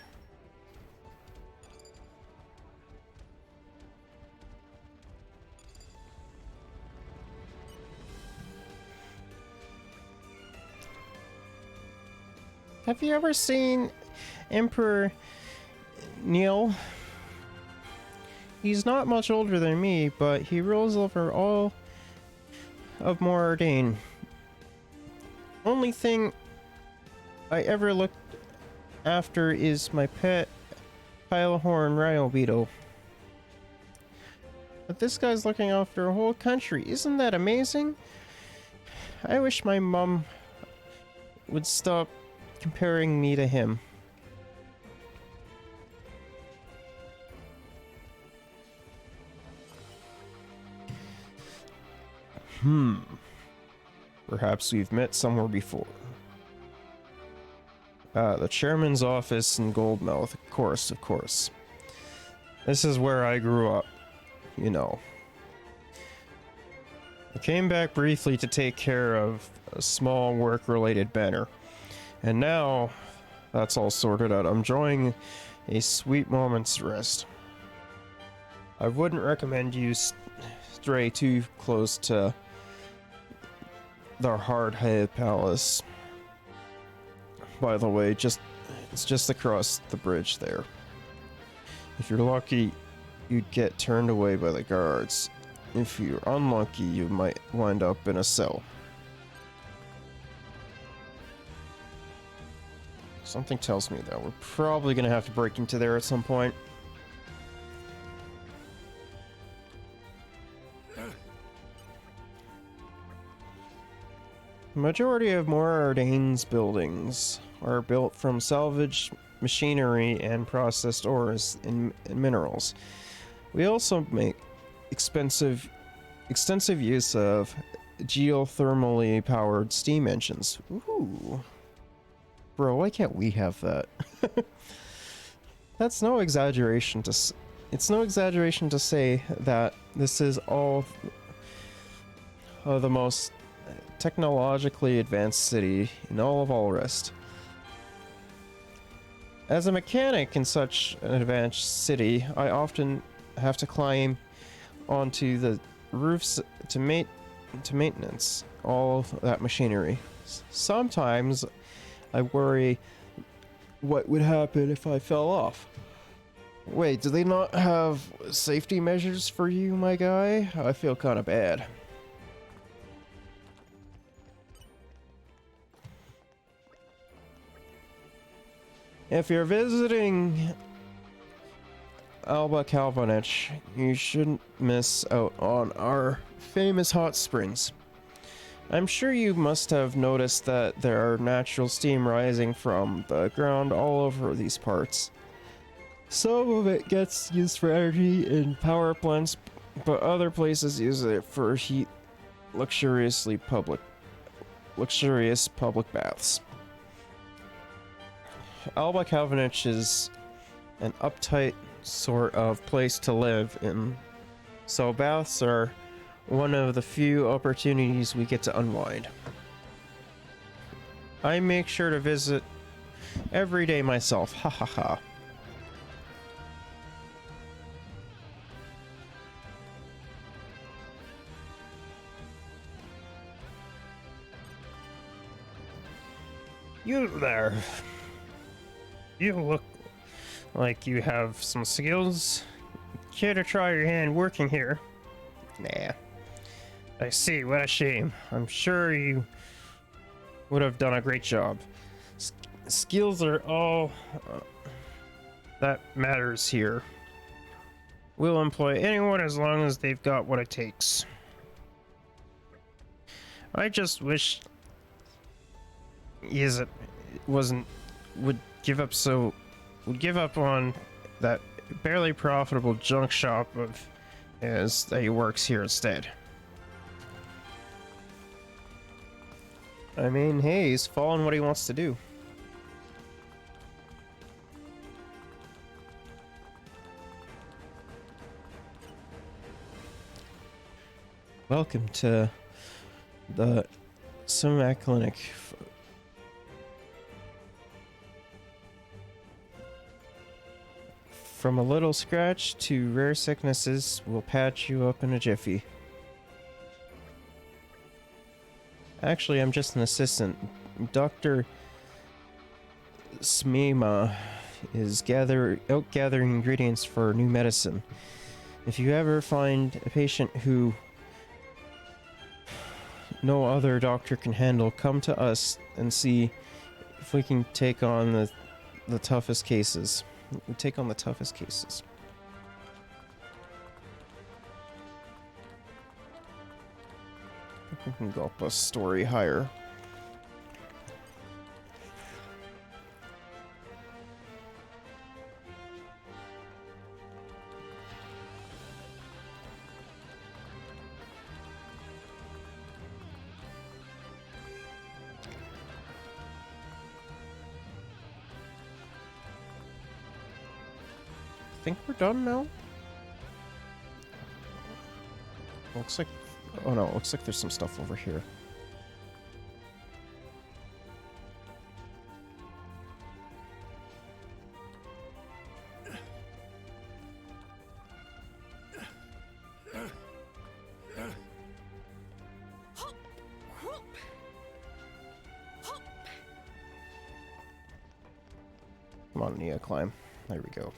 Speaker 1: Have you ever seen Emperor Neil? He's not much older than me, but he rules over all of Moradine. Only thing I ever looked after is my pet Pilehorn Rhino Beetle. But this guy's looking after a whole country. Isn't that amazing? I wish my mom would stop comparing me to him. Perhaps we've met somewhere before. The chairman's office in Goldmouth, of course. This is where I grew up, you know. I came back briefly to take care of a small work-related matter. And now that's all sorted out. I'm enjoying a sweet moment's rest. I wouldn't recommend you stray too close to the Hard-Head Palace. By the way, it's just across the bridge there. If you're lucky, you'd get turned away by the guards. If you're unlucky, you might wind up in a cell. Something tells me that we're probably gonna have to break into there at some point. The majority of Morardane's buildings are built from salvaged machinery and processed ores and minerals. We also make extensive use of geothermally powered steam engines. Ooh. Bro, why can't we have that? That's no exaggeration it's no exaggeration to say that this is all of the most technologically advanced city in all of Alrest. As a mechanic in such an advanced city, I often have to climb onto the roofs to maintenance all of that machinery. Sometimes I worry what would happen if I fell off. Wait, do they not have safety measures for you, my guy? I feel kind of bad. If you're visiting Alba Kalvanich, you shouldn't miss out on our famous hot springs. I'm sure you must have noticed that there are natural steam rising from the ground all over these parts. Some of it gets used for energy in power plants, but other places use it for heat luxurious public baths. Alba Kalvanich is an uptight sort of place to live in, so baths are one of the few opportunities we get to unwind. I make sure to visit every day myself, ha ha ha. You there. You look like you have some skills. Care to try your hand working here? Nah. I see, what a shame. I'm sure you would have done a great job. Skills are all that matters here. We'll employ anyone as long as they've got what it takes. I just wish would give up on that barely profitable junk shop of his that he works here instead. I mean, hey, he's following what he wants to do. Welcome to the Sumac Clinic. From a little scratch to rare sicknesses, we'll patch you up in a jiffy. Actually, I'm just an assistant. Dr. Smema is out gathering ingredients for new medicine. If you ever find a patient who no other doctor can handle, come to us and see if we can take on the toughest cases. We take on the toughest cases. We can go up a story higher. I think we're done now. Looks like, oh no, looks like there's some stuff over here. Come on, Nia, climb. There we go.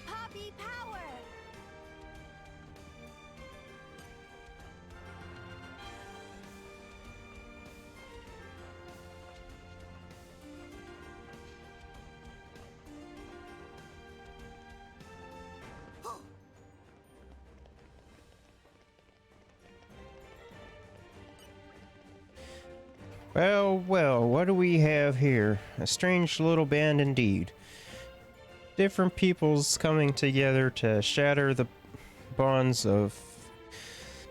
Speaker 6: Poppy power!
Speaker 1: Well, well, what do we have here? A strange little band indeed. Different peoples coming together to shatter the bonds of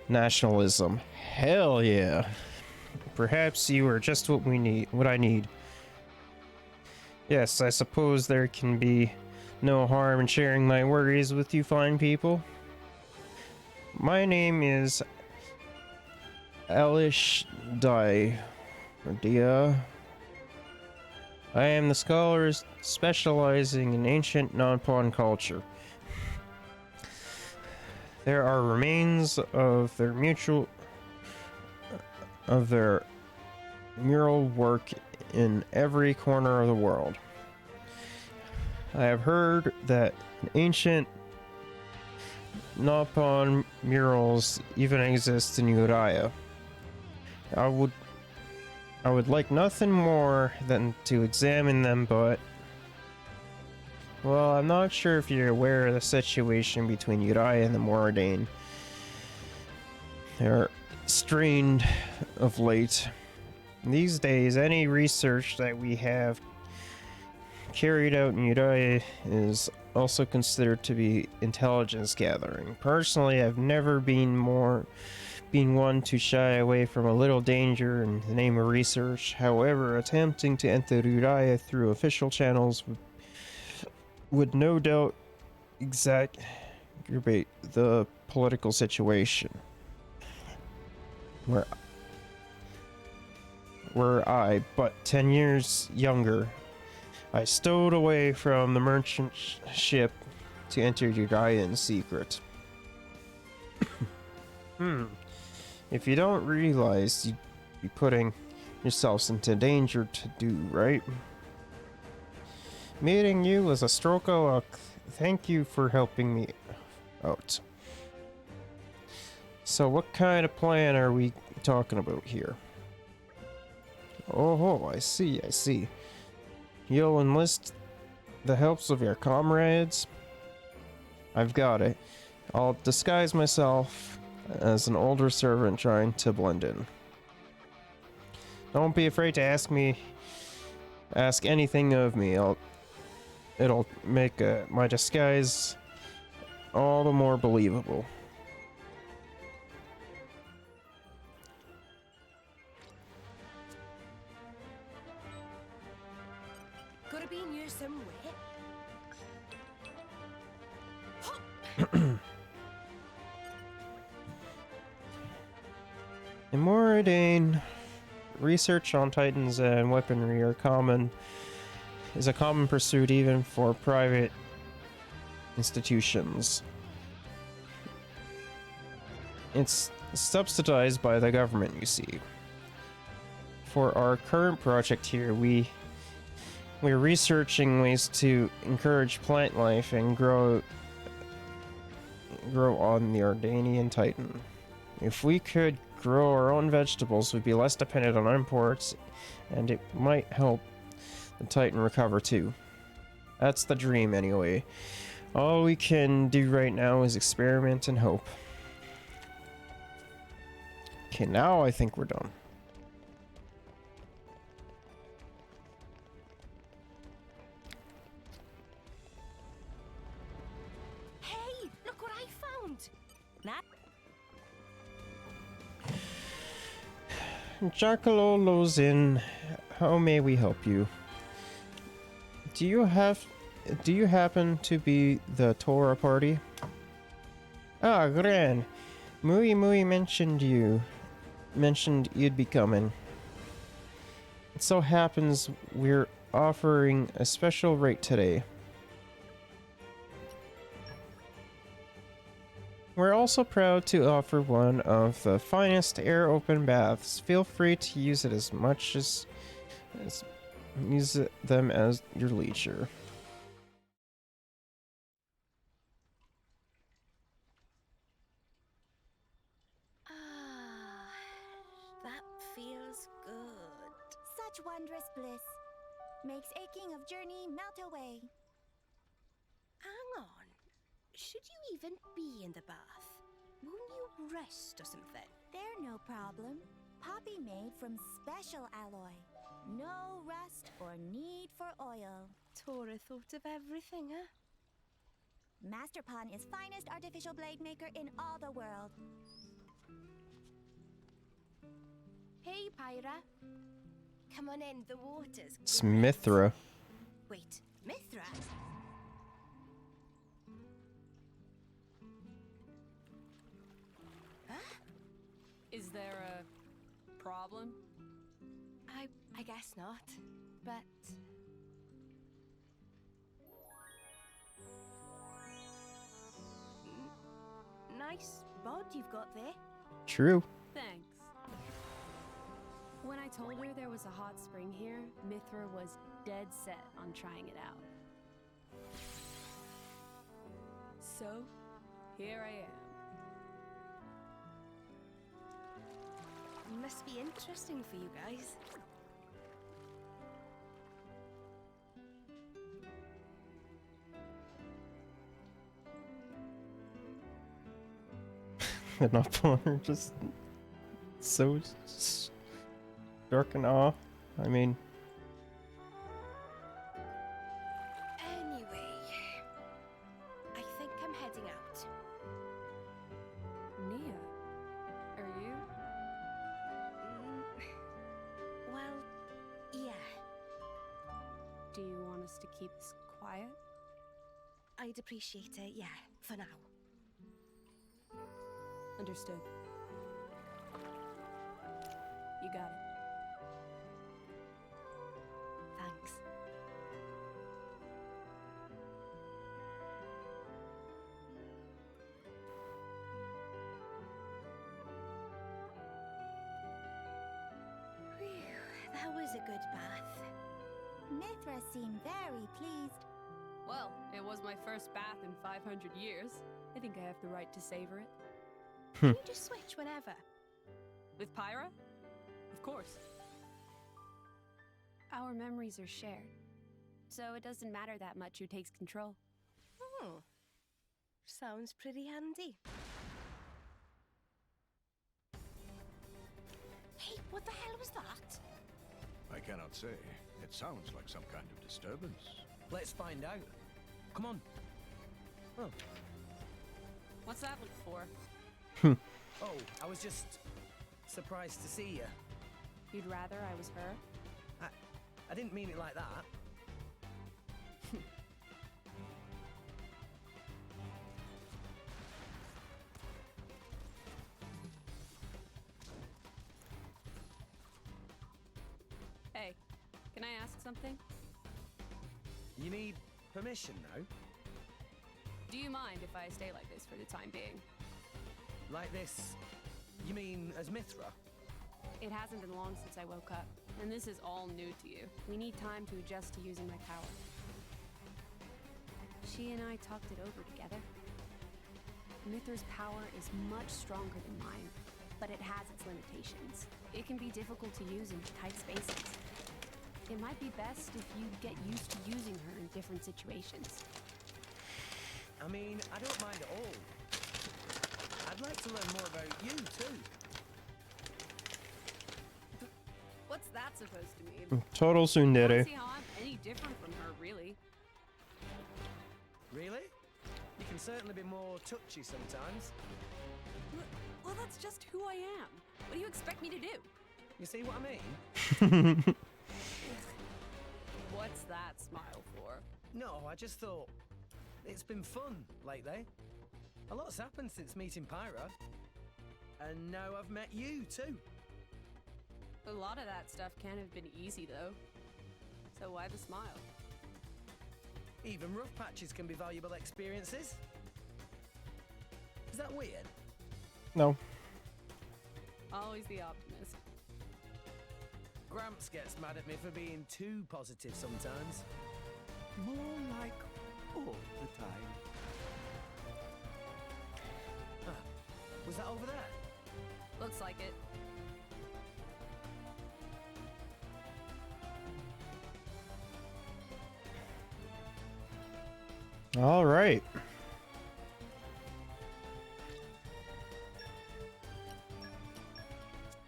Speaker 1: nationalism. Hell yeah. Perhaps you are just what I need. Yes, I suppose there can be no harm in sharing my worries with you fine people. My name is Alish Dia. I am the scholar specializing in ancient non-pawn culture. There are remains of their mural work in every corner of the world. I have heard that ancient non-pawn murals even exist in Uriah. I would like nothing more than to examine them, but well, I'm not sure if you're aware of the situation between Uriah and the Moradane. They're strained of late. These days, any research that we have carried out in Uriah is also considered to be intelligence gathering. Personally, I've never been one to shy away from a little danger in the name of research. However, attempting to enter Uriah through official channels would no doubt exacerbate the political situation. Were I but 10 years younger, I stowed away from the merchant ship to enter Uriah in secret. If you don't realize you'd be putting yourselves into danger to do, right? Meeting you was a stroke of luck. Thank you for helping me out. So what kind of plan are we talking about here? Oh, I see, I see. You'll enlist the helps of your comrades? I've got it. I'll disguise myself as an older servant trying to blend in. Don't be afraid to ask anything of me. It'll make my disguise all the more believable.
Speaker 3: Gotta be in here somewhere.
Speaker 1: In Moradane, research on titans and weaponry is a common pursuit even for private institutions. It's subsidized by the government, you see. For our current project here, we're researching ways to encourage plant life and grow on the Ardanian Titan. If we could grow our own vegetables, we'd be less dependent on imports, and it might help the Titan recover too. That's the dream anyway. All we can do right now is experiment and hope. Okay, now I think we're done.
Speaker 3: Hey, look what I found. Nah.
Speaker 1: Giacololo's Inn. How may we help you? Do you happen to be the Torah party? Ah, Gran. Mui mentioned you'd be coming. It so happens we're offering a special rate today. We're also proud to offer one of the finest air open baths. Feel free to use it as much as use them as your leisure.
Speaker 3: Ah, that feels good.
Speaker 6: Such wondrous bliss. Makes aching of journey melt away.
Speaker 3: Hang on. Should you even be in the bath? Won't you rest or something?
Speaker 6: They're no problem. Poppy made from special alloy. No rust or need for oil.
Speaker 3: Tora thought of everything, huh?
Speaker 6: Master Pawn is finest artificial blade maker in all the world.
Speaker 3: Hey, Pyra. Come on in, the water's
Speaker 1: It's
Speaker 3: great.
Speaker 1: Mithra.
Speaker 3: Wait, Mithra? Huh?
Speaker 8: Is there a problem?
Speaker 3: I guess not, but... Nice bod you've got there.
Speaker 1: True.
Speaker 8: Thanks. When I told her there was a hot spring here, Mithra was dead set on trying it out. So, here I am.
Speaker 3: Must be interesting for you guys.
Speaker 1: And not pulling just so dark and awe. I mean,
Speaker 3: Anyway, I think I'm heading out.
Speaker 8: Nia, are you?
Speaker 3: Well, yeah,
Speaker 8: Do you want us to keep this quiet?
Speaker 3: I'd appreciate it, yeah, for now.
Speaker 8: Understood. You got it.
Speaker 3: Thanks. Whew, that was a good bath.
Speaker 6: Mithra seemed very pleased.
Speaker 8: Well, it was my first bath in 500 years. I think I have the right to savor it. Can you just switch whenever? With Pyra? Of course. Our memories are shared, so it doesn't matter that much who takes control.
Speaker 3: Oh, sounds pretty handy. Hey, what the hell was that?
Speaker 2: I cannot say. It sounds like some kind of disturbance.
Speaker 5: Let's find out. Come on. Oh,
Speaker 8: What's that look for?
Speaker 5: oh, I was just surprised to see you.
Speaker 8: You'd rather I was her?
Speaker 5: I didn't mean it like that.
Speaker 8: Hey, can I ask something?
Speaker 5: You need permission now?
Speaker 8: Do you mind if I stay like this for the time being?
Speaker 5: Like this? You mean as Mithra?
Speaker 8: It hasn't been long since I woke up, and this is all new to you. We need time to adjust to using my power. She and I talked it over together. Mithra's power is much stronger than mine, but it has its limitations. It can be difficult to use in tight spaces. It might be best if you get used to using her in different situations.
Speaker 5: I mean, I don't mind at all. I'd like to learn more about you, too.
Speaker 8: What's that supposed to mean?
Speaker 1: Total
Speaker 8: I
Speaker 1: tsundere.
Speaker 8: don't see how I'm any different from her, really.
Speaker 5: Really? You can certainly be more touchy sometimes.
Speaker 8: Well, that's just who I am. What do you expect me to do?
Speaker 5: You see what I mean?
Speaker 8: What's that smile for?
Speaker 5: No, I just thought it's been fun lately. A lot's happened since meeting Pyra. And now I've met you, too.
Speaker 8: A lot of that stuff can't have been easy, though. So why the smile?
Speaker 5: Even rough patches can be valuable experiences. Is that weird?
Speaker 1: No.
Speaker 8: Always the optimist.
Speaker 5: Gramps gets mad at me for being too positive sometimes.
Speaker 2: More like all the time.
Speaker 5: Was that over there?
Speaker 8: Looks like it.
Speaker 1: All right.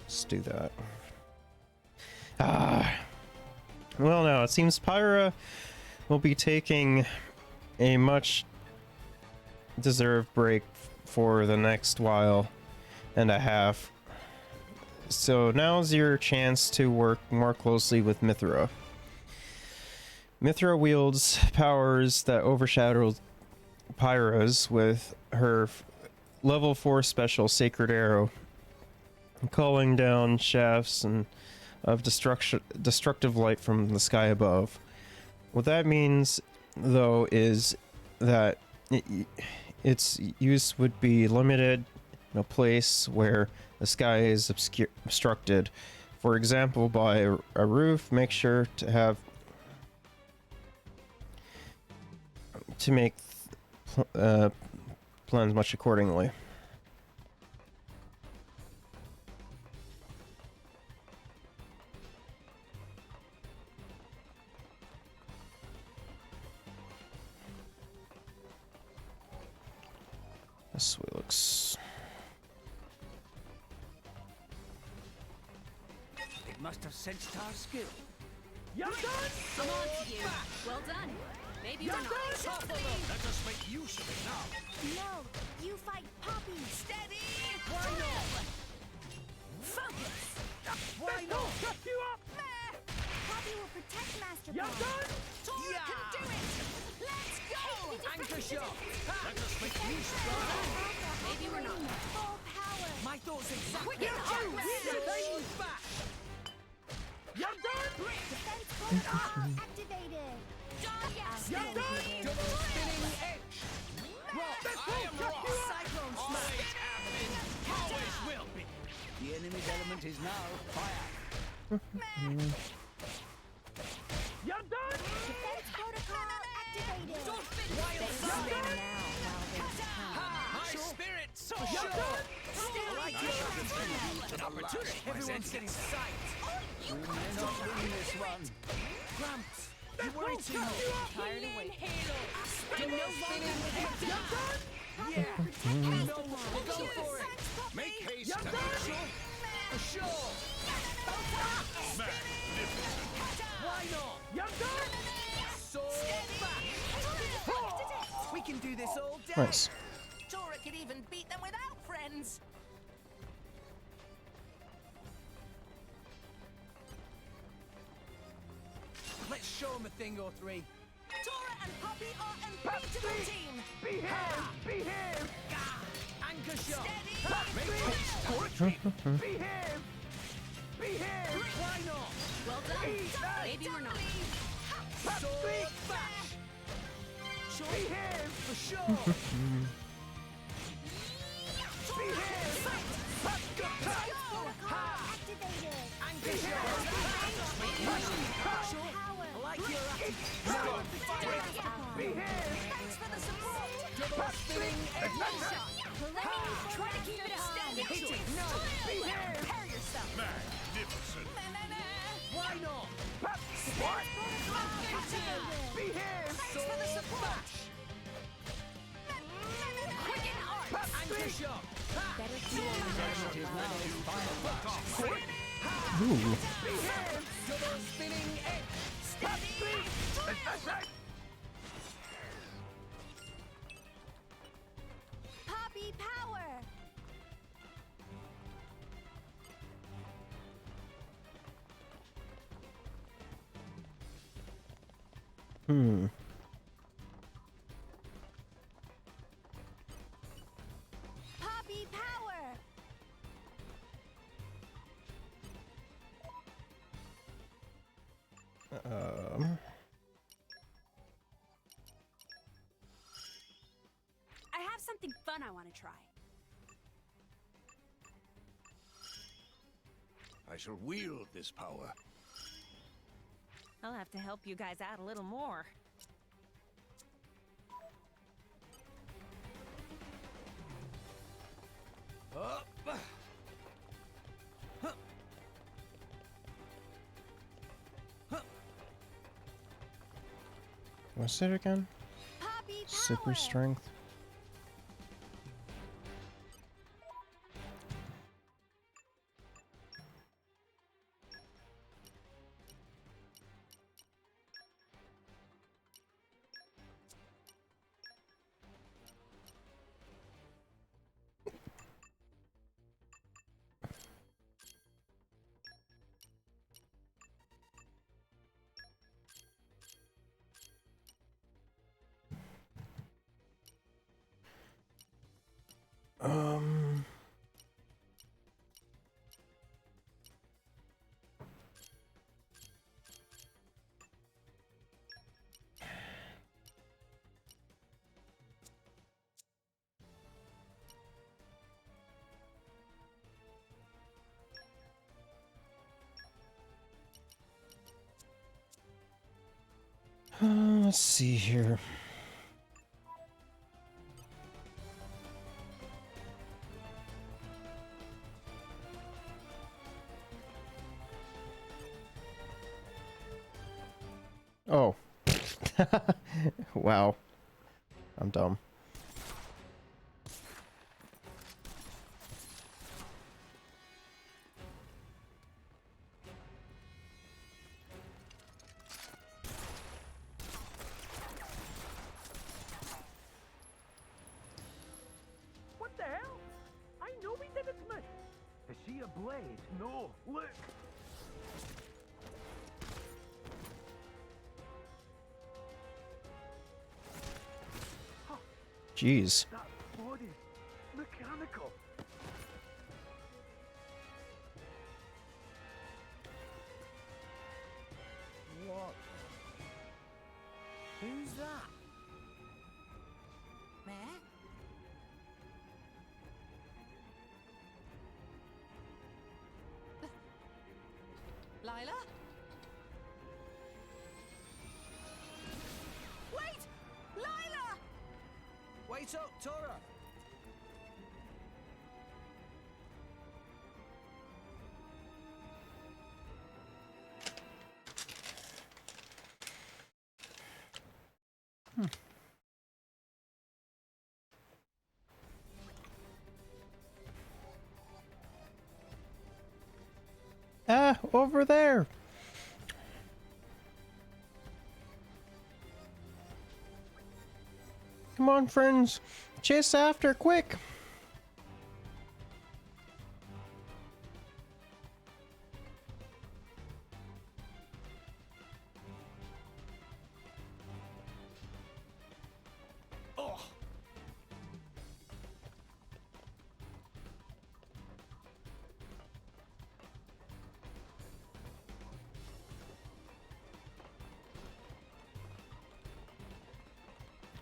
Speaker 1: Let's do that. Well, now it seems Pyra will be taking a much deserved break for the next while and a half. So now's your chance to work more closely with Mithra. Mithra wields powers that overshadow Pyra's with her level 4 special Sacred Arrow, calling down shafts of destructive light from the sky above. What that means, though, is that its use would be limited in a place where the sky is obstructed. For example, by a roof. Make sure to make plans much accordingly. This way looks.
Speaker 2: It must have sensed our skill.
Speaker 5: You're done!
Speaker 8: Come on to you. Well done. Maybe we're not.
Speaker 2: Let us make use of it now.
Speaker 6: No, you fight Poppy.
Speaker 4: Steady!
Speaker 5: Why not?
Speaker 4: Focus!
Speaker 5: Why not?
Speaker 2: Cut you up!
Speaker 6: Poppy will protect Master
Speaker 5: You're
Speaker 6: Pawn.
Speaker 5: done!
Speaker 4: Tora can do it! Let's go!
Speaker 5: Anchor shot!
Speaker 2: Let us make use of it now.
Speaker 8: Maybe we're not.
Speaker 6: Full power.
Speaker 5: My thoughts exactly.
Speaker 4: Quick attack!
Speaker 5: Things back! You're done!
Speaker 6: Defense protocol activated.
Speaker 5: You're done! Double spinning edge! Rock!
Speaker 2: I am Rock.
Speaker 5: Cyclone smash!
Speaker 2: Always have been, always will be. The enemy's element is now fire.
Speaker 5: You're done!
Speaker 6: Defense protocol activated.
Speaker 5: Wild side!
Speaker 2: High spirit, so
Speaker 5: You're
Speaker 2: sure.
Speaker 5: done! like your attitude.
Speaker 2: An opportunity, my
Speaker 5: Everyone's getting
Speaker 2: sentience.
Speaker 5: psyched. We're not winning this one. Gramps, you worry too much.
Speaker 8: Tired of waiting.
Speaker 5: Double spinning egg. Yeah. No one. Go for it.
Speaker 2: Make haste
Speaker 5: You're
Speaker 2: to
Speaker 5: done.
Speaker 2: action.
Speaker 5: For sure.
Speaker 2: Magnificent.
Speaker 5: Why not? You're done. So fast. We can do this all day.
Speaker 1: Nice.
Speaker 4: Tora could even beat them without friends.
Speaker 5: Let's show them a thing or three.
Speaker 4: Tora and Poppy are unbeatable team.
Speaker 5: Behave! Behave! Anchor shot!
Speaker 4: Steady.
Speaker 2: Make haste to retreat.
Speaker 5: Behave! Behave! Why not?
Speaker 8: Well done. Maybe we're not.
Speaker 5: So fast! Behave! For sure! Behave!
Speaker 6: Activated.
Speaker 5: Anchor shot! I like your attitude. Behave!
Speaker 4: Thanks for the support.
Speaker 5: Double spinning egg shot!
Speaker 4: Try to keep it steady.
Speaker 5: Hit it! No! Behave!
Speaker 4: Prepare yourself.
Speaker 2: Magnificent.
Speaker 5: Why not?
Speaker 4: What?
Speaker 5: Behave!
Speaker 4: Thanks for the support. Quicken arts.
Speaker 5: Anchor shot!
Speaker 8: Better keep
Speaker 1: Ooh.
Speaker 5: Behave! Double spinning egg!
Speaker 6: Poppy power.
Speaker 1: Hmm.
Speaker 6: Poppy power.
Speaker 8: I have something fun I want to try.
Speaker 2: I shall wield this power.
Speaker 9: I'll have to help you guys out a little more.
Speaker 5: Up!
Speaker 1: What's it again?
Speaker 6: Poppy power.
Speaker 1: Super strength. Um. Let's see here. Oh. Wow. I'm dumb.
Speaker 5: What the hell? I know we didn't miss. Is she a blade? No, look.
Speaker 1: Jeez.
Speaker 5: That body, mechanical. What? Who's that?
Speaker 4: Mare? Lila? Wait! Lila!
Speaker 5: Wait up, Tora.
Speaker 1: Ah, over there. Come on, friends. Chase after, quick.
Speaker 5: Oh,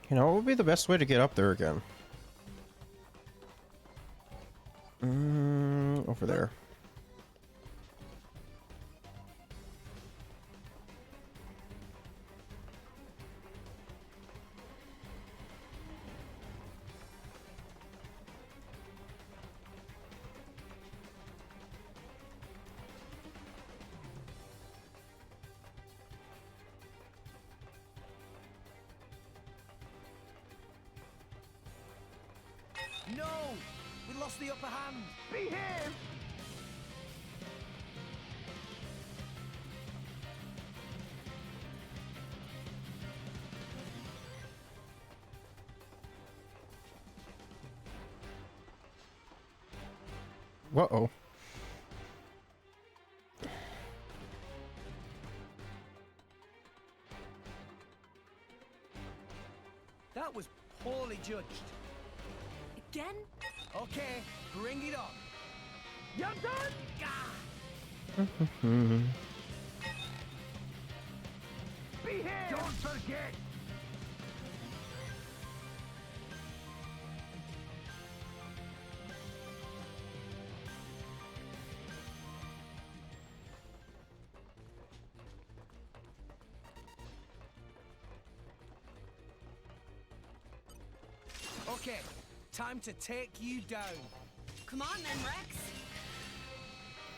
Speaker 1: You know, what would be the best way to get up there again? Over there.
Speaker 5: no! We lost the upper hand. Behave!
Speaker 1: Uh-oh.
Speaker 5: That was poorly judged.
Speaker 8: Again?
Speaker 5: Okay, bring it on. You're done? Behave! Don't forget! Okay, time to take you down.
Speaker 8: Come on then, Rex.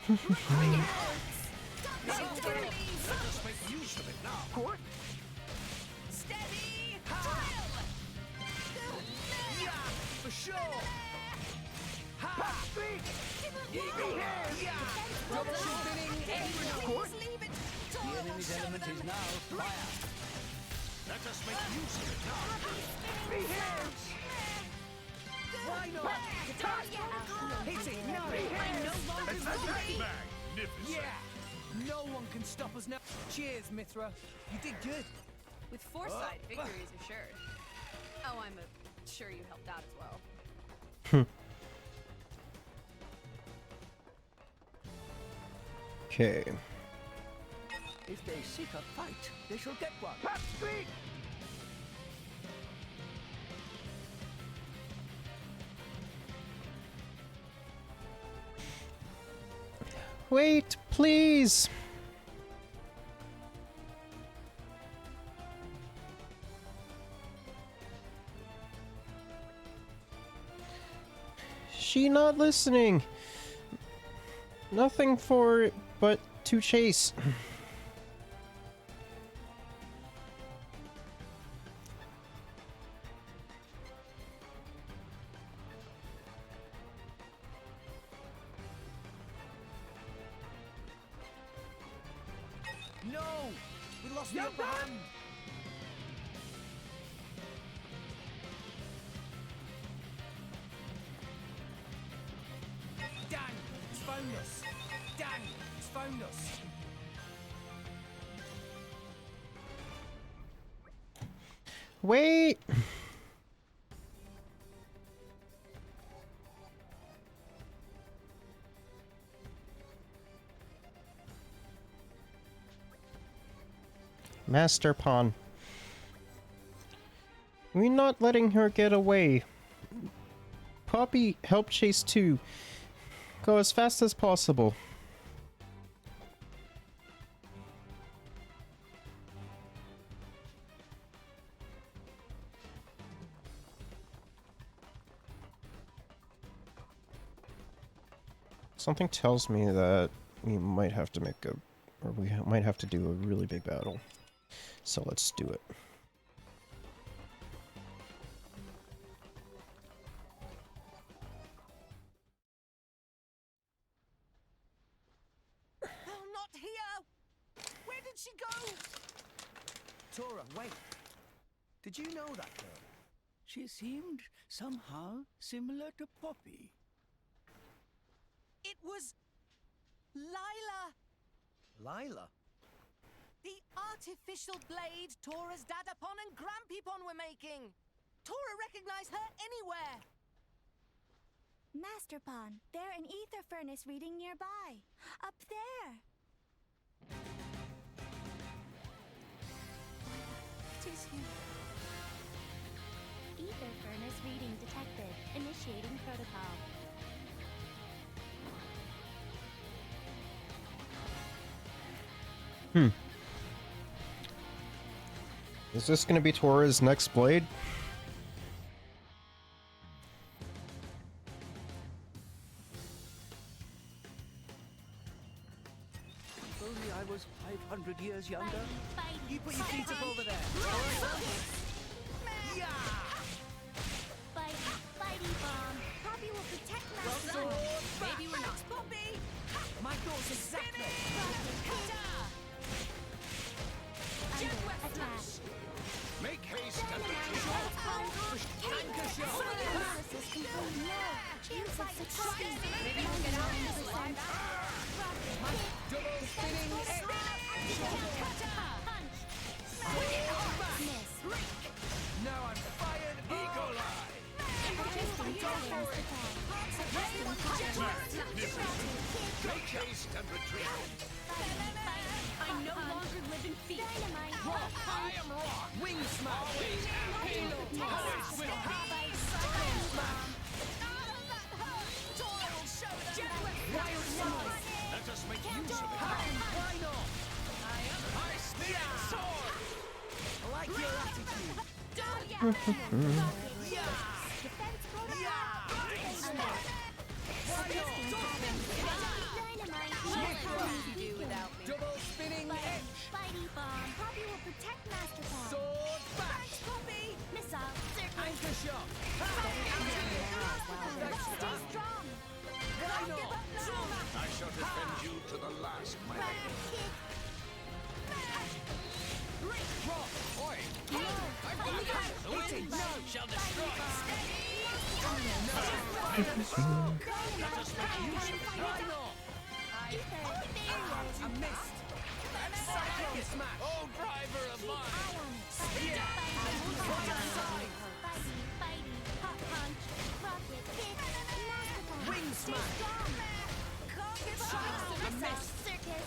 Speaker 2: Let us make use of it now.
Speaker 5: What?
Speaker 4: Steady!
Speaker 5: Yeah, for sure. Ha! Yeah! Double spinning
Speaker 4: Please leave it.
Speaker 5: The enemy's element is now fire.
Speaker 2: Let us make use of it now.
Speaker 5: Behave! Why not? Hit it now!
Speaker 8: I'm no longer moving.
Speaker 2: Magnificent.
Speaker 5: Yeah! No one can stop us now. Cheers, Mithra. You did good.
Speaker 8: With foresight, victory is assured. Oh, I'm sure you helped out as well.
Speaker 1: Okay.
Speaker 5: If they seek a fight, they shall get one. Pat speak!
Speaker 1: Wait, please. She not listening. Nothing for it but to chase.
Speaker 5: No! We lost the upper hand! Dang! It's found us! Dang! It's found us!
Speaker 1: Wait. Master Pawn. We're not letting her get away. Poppy, help chase too. Go as fast as possible. Something tells me that we might have to make a, or we might have to do a really big battle. So let's do it.
Speaker 4: not here. Where did she go?
Speaker 5: Tora, wait. Did you know that girl?
Speaker 10: She seemed somehow similar to Poppy.
Speaker 4: It was Lila.
Speaker 5: Lila?
Speaker 4: The artificial blade Tora's Dadapon and Grampypon were making. Tora recognized her anywhere.
Speaker 6: Master Pawn, they're an ether furnace reading nearby. Up there.
Speaker 4: It is you.
Speaker 6: Ether furnace reading detected. Initiating protocol.
Speaker 1: Is this gonna be Tora's next blade?
Speaker 10: If only I was 500 years younger.
Speaker 5: You put your feet up over there. Yeah!
Speaker 6: Fighty bomb. Poppy will protect Master Pawn.
Speaker 4: Maybe we're not. Poppy!
Speaker 5: My thoughts exactly.
Speaker 6: Attack.
Speaker 2: Make haste and retreat.
Speaker 5: Anchor shot.
Speaker 6: Analysis complete. No. Use of success.
Speaker 4: Maybe we'll get out of this line.
Speaker 5: Double spinning edge.
Speaker 6: Punch. Miss.
Speaker 5: Now I'm fired. Eagle eye.
Speaker 6: Adjusting defense attack. Adjusting
Speaker 2: Make haste and retreat.
Speaker 8: I no longer live in fear.
Speaker 6: Dynamite.
Speaker 5: I am rock. Wing smash. Always
Speaker 6: Halo.
Speaker 5: Always will. Wild side.
Speaker 2: Let us make use of it.
Speaker 5: Why not? I spear sword. I like your attitude.
Speaker 6: Defense protocol.
Speaker 5: Yeah. Why not?
Speaker 6: Dynamite.
Speaker 4: You do without me.
Speaker 5: Double spinning edge.
Speaker 6: Fighty bomb. Poppy will protect Master Pawn.
Speaker 5: Sword back.
Speaker 6: Poppy. Missile. Circle.
Speaker 5: Anchor shot.
Speaker 6: Stay strong.
Speaker 5: Why not?
Speaker 2: I shall defend you to the last, my lord.
Speaker 6: Kick.
Speaker 5: Rock.
Speaker 2: Oi!
Speaker 5: Hitting. No.
Speaker 2: Shall destroy.
Speaker 5: Why not? I missed. Cyclone smash.
Speaker 2: Oh, driver of mine!
Speaker 6: Fighty. Hot punch. Rocket. Kick.
Speaker 5: Wing smash.
Speaker 6: I missed. Circus.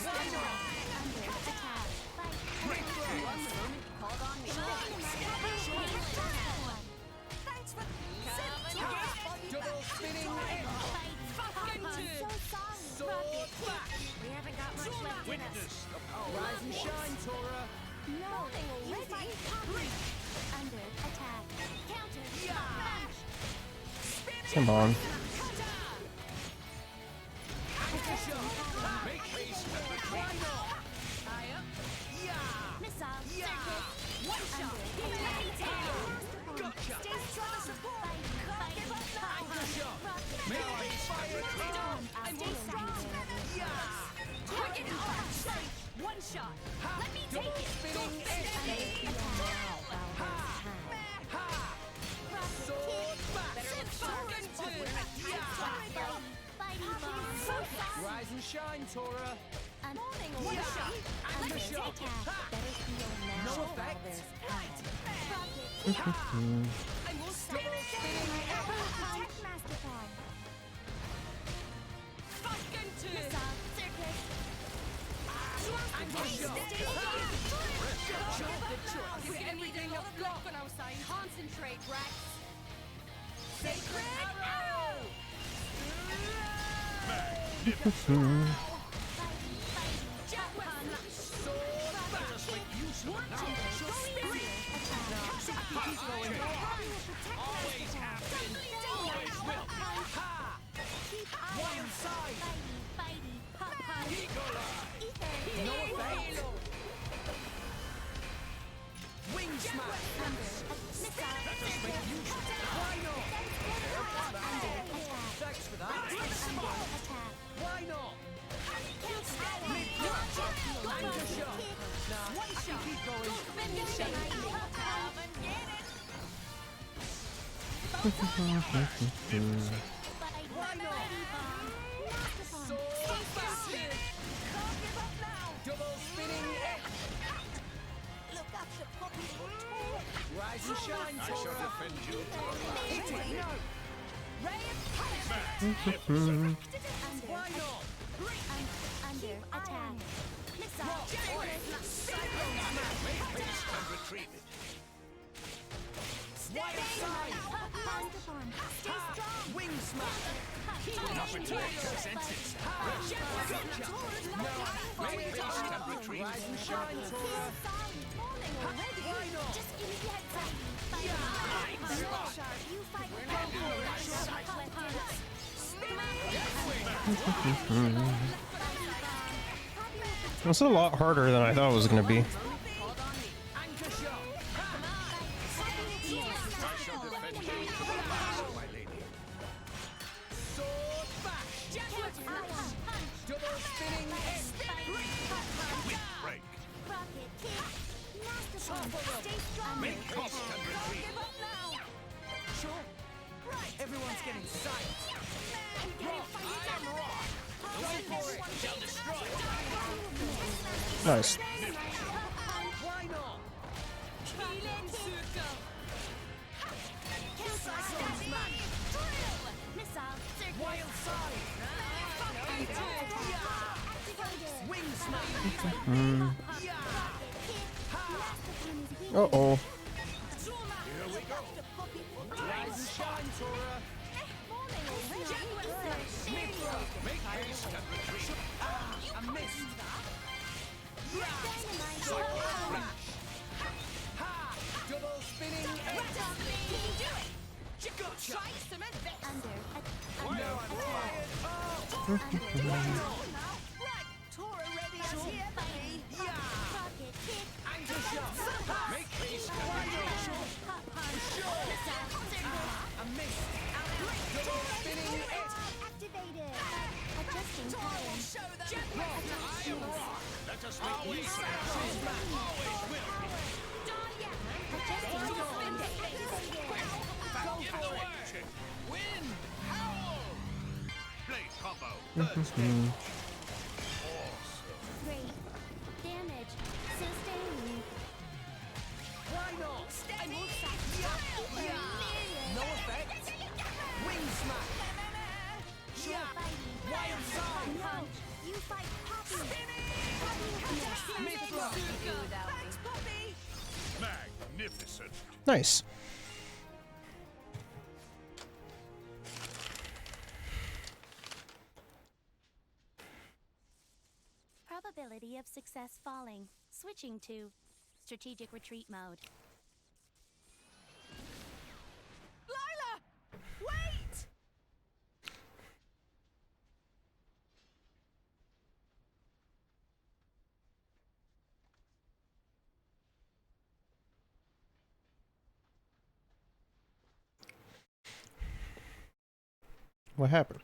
Speaker 5: Why not?
Speaker 6: Under attack. Fight.
Speaker 8: Called on me.
Speaker 4: Thanks for
Speaker 5: Double spinning edge.
Speaker 6: So solid.
Speaker 5: Sword back.
Speaker 8: We haven't got much left in us.
Speaker 2: Witness the power
Speaker 5: Rise and shine, Tora.
Speaker 6: No. You fight Poppy. Under attack. Counter. Smash.
Speaker 1: Come on.
Speaker 5: Anchor shot.
Speaker 2: Make haste and retreat.
Speaker 5: Why not? Yeah.
Speaker 6: Missile.
Speaker 5: Yeah.
Speaker 6: Circuit.
Speaker 4: one shot.
Speaker 5: Gotcha.
Speaker 6: Stay strong. Fighty.
Speaker 5: Anchor shot.
Speaker 6: Rocket.
Speaker 5: Now I'm fired.
Speaker 6: Stay strong.
Speaker 5: Yeah.
Speaker 4: Quick and hard. One shot. Let me take
Speaker 5: Double
Speaker 4: it.
Speaker 5: spinning edge. Ha. Sword back.
Speaker 6: Fighty bomb.
Speaker 5: Rise and shine, Tora.
Speaker 6: One
Speaker 5: Yeah.
Speaker 6: shot.
Speaker 5: Anchor shot. Ha.
Speaker 6: Better feel now.
Speaker 5: No effect.
Speaker 6: Rocket.
Speaker 5: Ha.
Speaker 4: I will stop.
Speaker 5: Double spinning edge.
Speaker 6: Protect Master Pawn.
Speaker 4: Fucking two.
Speaker 6: Missile. Circus.
Speaker 5: Anchor shot.
Speaker 4: We're gonna need a lot of luck on our side.
Speaker 8: Concentrate, Rex.
Speaker 4: Sacred arrow.
Speaker 2: Always have been. Always will.
Speaker 5: Ha. Wild side.
Speaker 2: Eagle eye.
Speaker 5: No effect. Wing smash. Why not? Thanks for that. Why not? Why not? So bastard! Can't give up now! Double spinning it!
Speaker 4: Look after Poppy for talk.
Speaker 5: Rise and shine,
Speaker 2: I shall
Speaker 5: Tora!
Speaker 2: defend you to the last.
Speaker 5: Hit it! No!
Speaker 4: Ray of punishment.
Speaker 5: Why not?
Speaker 6: Under attack. Missile.
Speaker 5: Cyclone smash!
Speaker 2: Make haste and retrieve it.
Speaker 5: Wild side!
Speaker 6: Passed upon. Stay strong.
Speaker 5: Wing smash!
Speaker 2: Opportunity presents
Speaker 5: Gotcha! No!
Speaker 2: Make haste and retrieve
Speaker 5: Rise
Speaker 2: it.
Speaker 5: and shine, Tora!
Speaker 6: Falling already.
Speaker 5: Why not?
Speaker 6: Just give me the heads up. You fight
Speaker 1: It's a lot harder than I thought it was gonna be.
Speaker 5: Anchor shot!
Speaker 2: I shall defend you to the last, my lady.
Speaker 5: Sword bash! Double spinning hit!
Speaker 2: Whip break.
Speaker 6: Rocket kick. Master bomb. Stay strong.
Speaker 2: Make haste and retrieve it.
Speaker 5: Sure. Everyone's getting psyched.
Speaker 2: I am rock.
Speaker 5: Go for it.
Speaker 2: Shall destroy.
Speaker 1: Nice.
Speaker 5: Why not? Cyclone smash!
Speaker 6: Missile.
Speaker 5: Wild side!
Speaker 6: Activated.
Speaker 5: Wing smash! Yeah!
Speaker 1: Uh-oh.
Speaker 2: Here we go.
Speaker 5: Rise and shine, Tora!
Speaker 2: Make haste and retrieve.
Speaker 5: I missed!
Speaker 2: Cyclone crash.
Speaker 5: Ha! Double spinning hit! Gotcha!
Speaker 6: Under.
Speaker 5: No, I'm tired!
Speaker 4: Tora ready as here, baby.
Speaker 5: Yeah!
Speaker 6: Rocket kick.
Speaker 5: Anchor shot!
Speaker 2: Make haste and retrieve.
Speaker 5: I missed! Double spinning hit!
Speaker 6: Activated. Adjusting pattern.
Speaker 2: I am rock. Let us make use of it. Always will.
Speaker 6: Adjusting pattern. Activated.
Speaker 2: Give the word. Wind. Howl. Blade combo.
Speaker 6: Great. Damage. Sustained.
Speaker 5: Why not?
Speaker 6: Yeah.
Speaker 5: No effect! Wing smash!
Speaker 6: You're fighting.
Speaker 5: Wild side!
Speaker 6: No. You fight Poppy.
Speaker 5: Mid-throw!
Speaker 4: Thanks, Poppy.
Speaker 2: Magnificent.
Speaker 1: Nice.
Speaker 6: Probability of success falling. Switching to strategic retreat mode.
Speaker 4: Lila! Wait!
Speaker 1: What happened?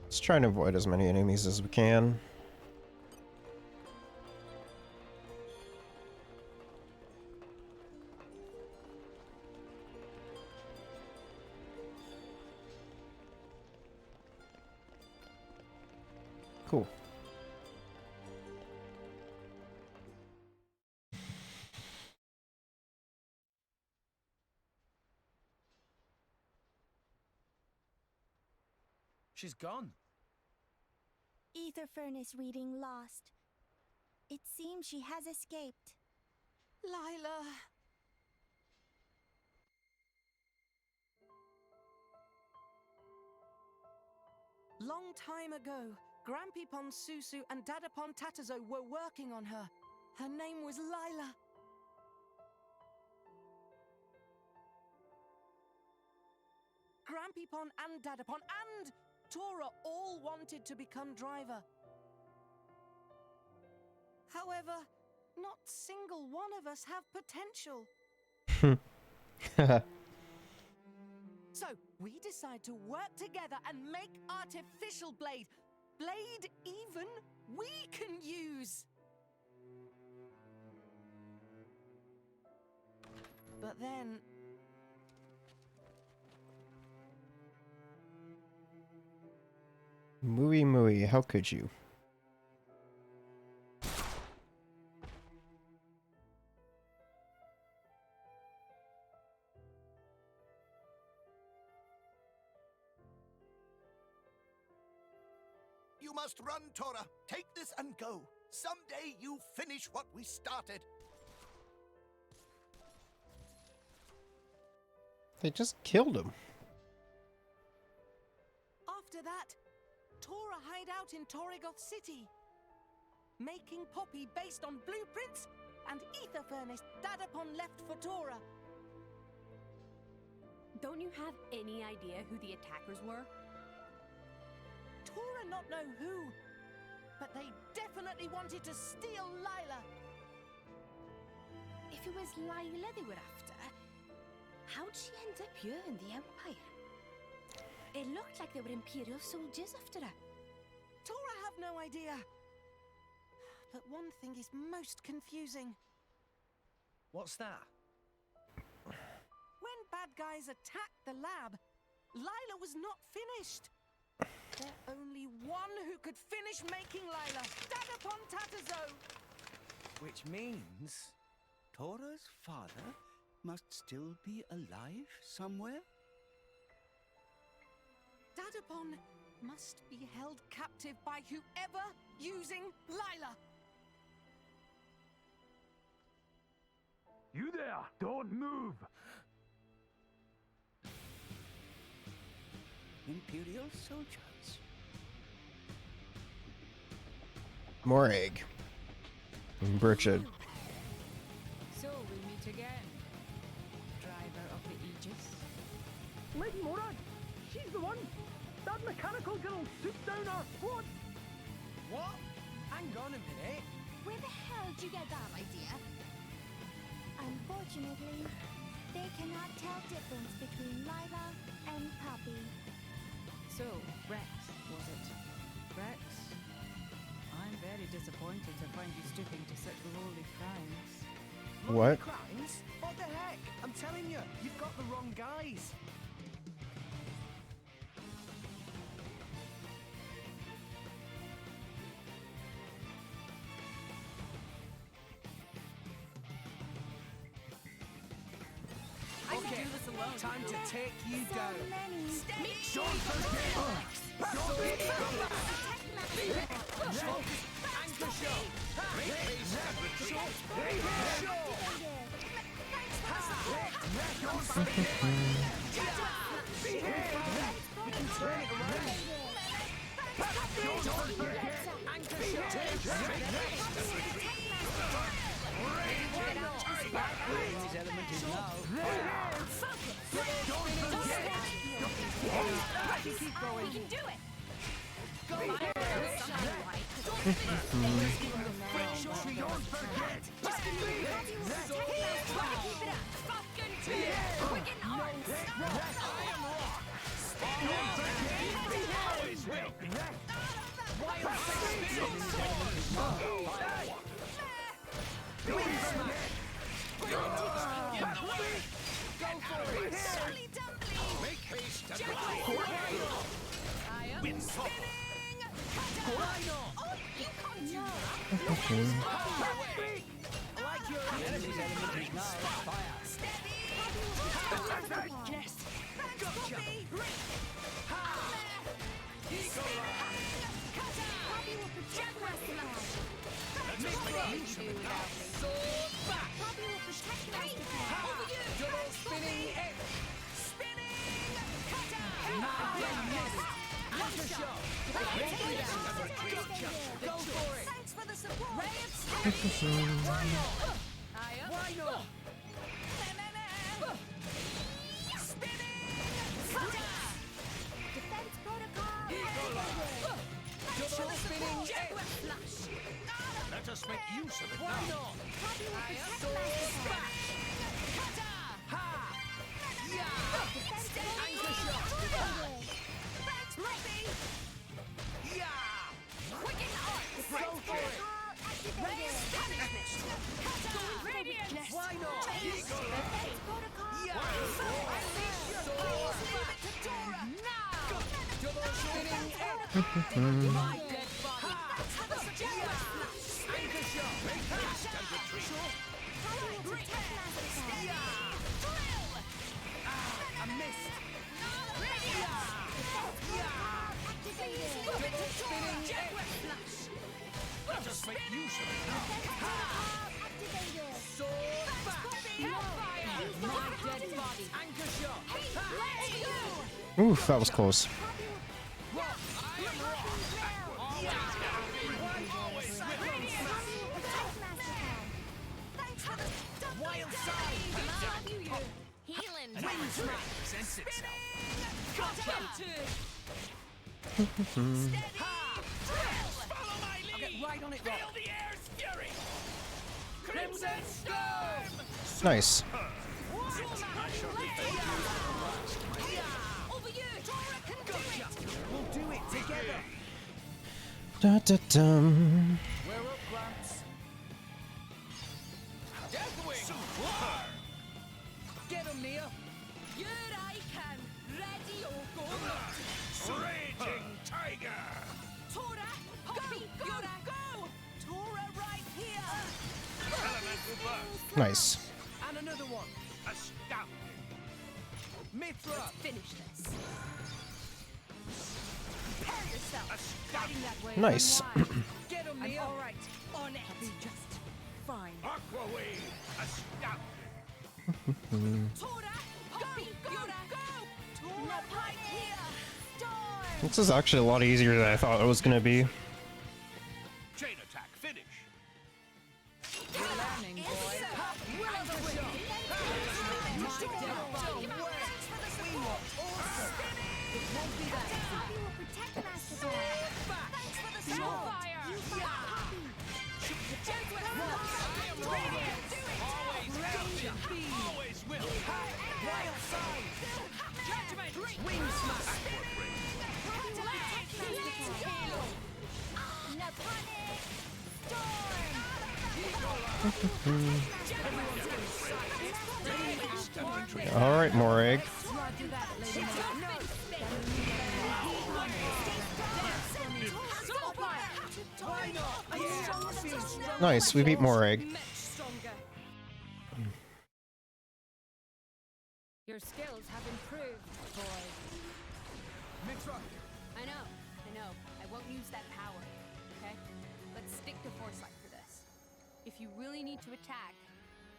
Speaker 1: Let's try and avoid as many enemies as we can. Cool.
Speaker 5: She's gone.
Speaker 6: Ether furnace reading lost. It seems she has escaped.
Speaker 4: Lila!
Speaker 3: Long time ago, Grampypon Susu and Dadapon Tatazo were working on her. Her name was Lila. Grampypon and Dadapon and Tora all wanted to become driver. However, not single one of us have potential. So, we decide to work together and make artificial blade. Blade even we can use. But then...
Speaker 1: Mooey mooey, how could you?
Speaker 2: You must run, Tora. Take this and go. Someday you finish what we started.
Speaker 1: They just killed him.
Speaker 3: After that, Tora hide out in Torrigoth City, making Poppy based on blueprints and ether furnace Dadapon left for Tora.
Speaker 8: Don't you have any idea who the attackers were?
Speaker 3: Tora not know who, but they definitely wanted to steal Lila.
Speaker 8: If it was Lila they were after, how'd she end up here in the Empire? It looked like they were Imperial soldiers after her.
Speaker 3: Tora have no idea. But one thing is most confusing.
Speaker 5: What's that?
Speaker 3: When bad guys attacked the lab, Lila was not finished. There's only one who could finish making Lila, Dadapon Tatazo.
Speaker 10: Which means Tora's father must still be alive somewhere?
Speaker 3: Dadapon must be held captive by whoever using Lila.
Speaker 2: You there! Don't move!
Speaker 10: Imperial soldiers.
Speaker 1: More egg. Bridget.
Speaker 9: So we meet again. Driver of the Aegis.
Speaker 5: Lady Morag! She's the one! That mechanical girl took down our squad! What? Hang on a minute.
Speaker 6: Where the hell did you get that idea? Unfortunately, they cannot tell difference between Lila and Poppy.
Speaker 9: So, Rex, was it? Rex? I'm very disappointed to find you stooping to such lowly crimes.
Speaker 1: What?
Speaker 5: Crimes? What the heck? I'm telling you, you've got the wrong guys. Okay, time to take you
Speaker 6: So
Speaker 5: down.
Speaker 6: many.
Speaker 5: Don't forget! Don't Anchor shot! We can turn it around. Don't forget! Anchor shot! His element is now. Don't forget! Keep going.
Speaker 8: We can do it!
Speaker 5: Go
Speaker 8: Don't
Speaker 5: Don't forget!
Speaker 8: Just give me the keep it up! Fucking to it! Quicken on!
Speaker 2: Make haste and
Speaker 5: Like your enemy's element is now fire.
Speaker 3: Yes.
Speaker 5: Gotcha.
Speaker 6: Poppy will protect Master Pond.
Speaker 5: Sword back.
Speaker 6: Poppy will protect Master Pond.
Speaker 5: Double spinning X. Anchor shot. Gotcha. Go for it.
Speaker 3: Thanks for the support.
Speaker 5: Why not?
Speaker 6: Defense protocol.
Speaker 5: Double spinning X.
Speaker 2: let us make use of it
Speaker 5: Why
Speaker 2: now.
Speaker 5: not?
Speaker 6: Poppy will protect
Speaker 5: Sword
Speaker 6: Master Pond.
Speaker 5: back. My dead body. Anchor shot.
Speaker 2: Make haste and retreat.
Speaker 5: I missed.
Speaker 2: Let us make use of it now.
Speaker 5: Sword back. My dead body. Anchor shot.
Speaker 1: Oof, that was close.
Speaker 5: Wild side.
Speaker 4: Healing.
Speaker 2: Sense itself.
Speaker 7: Follow my
Speaker 5: I'll get
Speaker 7: lead.
Speaker 5: right on it,
Speaker 7: Feel
Speaker 5: Rock.
Speaker 7: the air's fury. Crimson Storm.
Speaker 1: Nice.
Speaker 4: Over you. Tora can do it.
Speaker 5: We'll do it together.
Speaker 1: Da da dum.
Speaker 5: We're up, Gramps.
Speaker 2: Deathwing.
Speaker 5: Get him, Nia.
Speaker 4: You're I can. Ready or go.
Speaker 2: Raging tiger.
Speaker 4: Tora, Poppy, go, go. Tora right here.
Speaker 2: Elemental burst.
Speaker 1: Nice.
Speaker 5: And another one.
Speaker 2: Astounding.
Speaker 5: Mithra.
Speaker 8: Finish this.
Speaker 4: Prepare yourself.
Speaker 8: Heading that way.
Speaker 1: Nice.
Speaker 5: Get him,
Speaker 8: I'm
Speaker 5: Nia.
Speaker 8: all right.
Speaker 4: On it.
Speaker 8: I'll be just fine.
Speaker 2: Aqua wave. Astounding.
Speaker 4: Tora, Poppy, go, go. Tora right here. Storm.
Speaker 1: This is actually a lot easier than I thought it was gonna be.
Speaker 2: Chain attack. Finish.
Speaker 8: You're learning, boy.
Speaker 6: Poppy will protect Master Ball. Thanks for the sword.
Speaker 4: Fire.
Speaker 6: You fight Poppy.
Speaker 2: Always will.
Speaker 5: Wild side.
Speaker 7: Judgment.
Speaker 5: Wing smash.
Speaker 2: Aqua ray.
Speaker 6: Poppy will protect Master Ball. No panic. Storm.
Speaker 1: All right, more egg.
Speaker 8: Roger that, lady.
Speaker 5: Why not? Yeah, I feel strong.
Speaker 1: Nice, we beat more egg.
Speaker 8: Much stronger. Your skills have improved, boy.
Speaker 5: Mithra.
Speaker 8: I know. I won't use that power. Okay? Let's stick to foresight for this. If you really need to attack,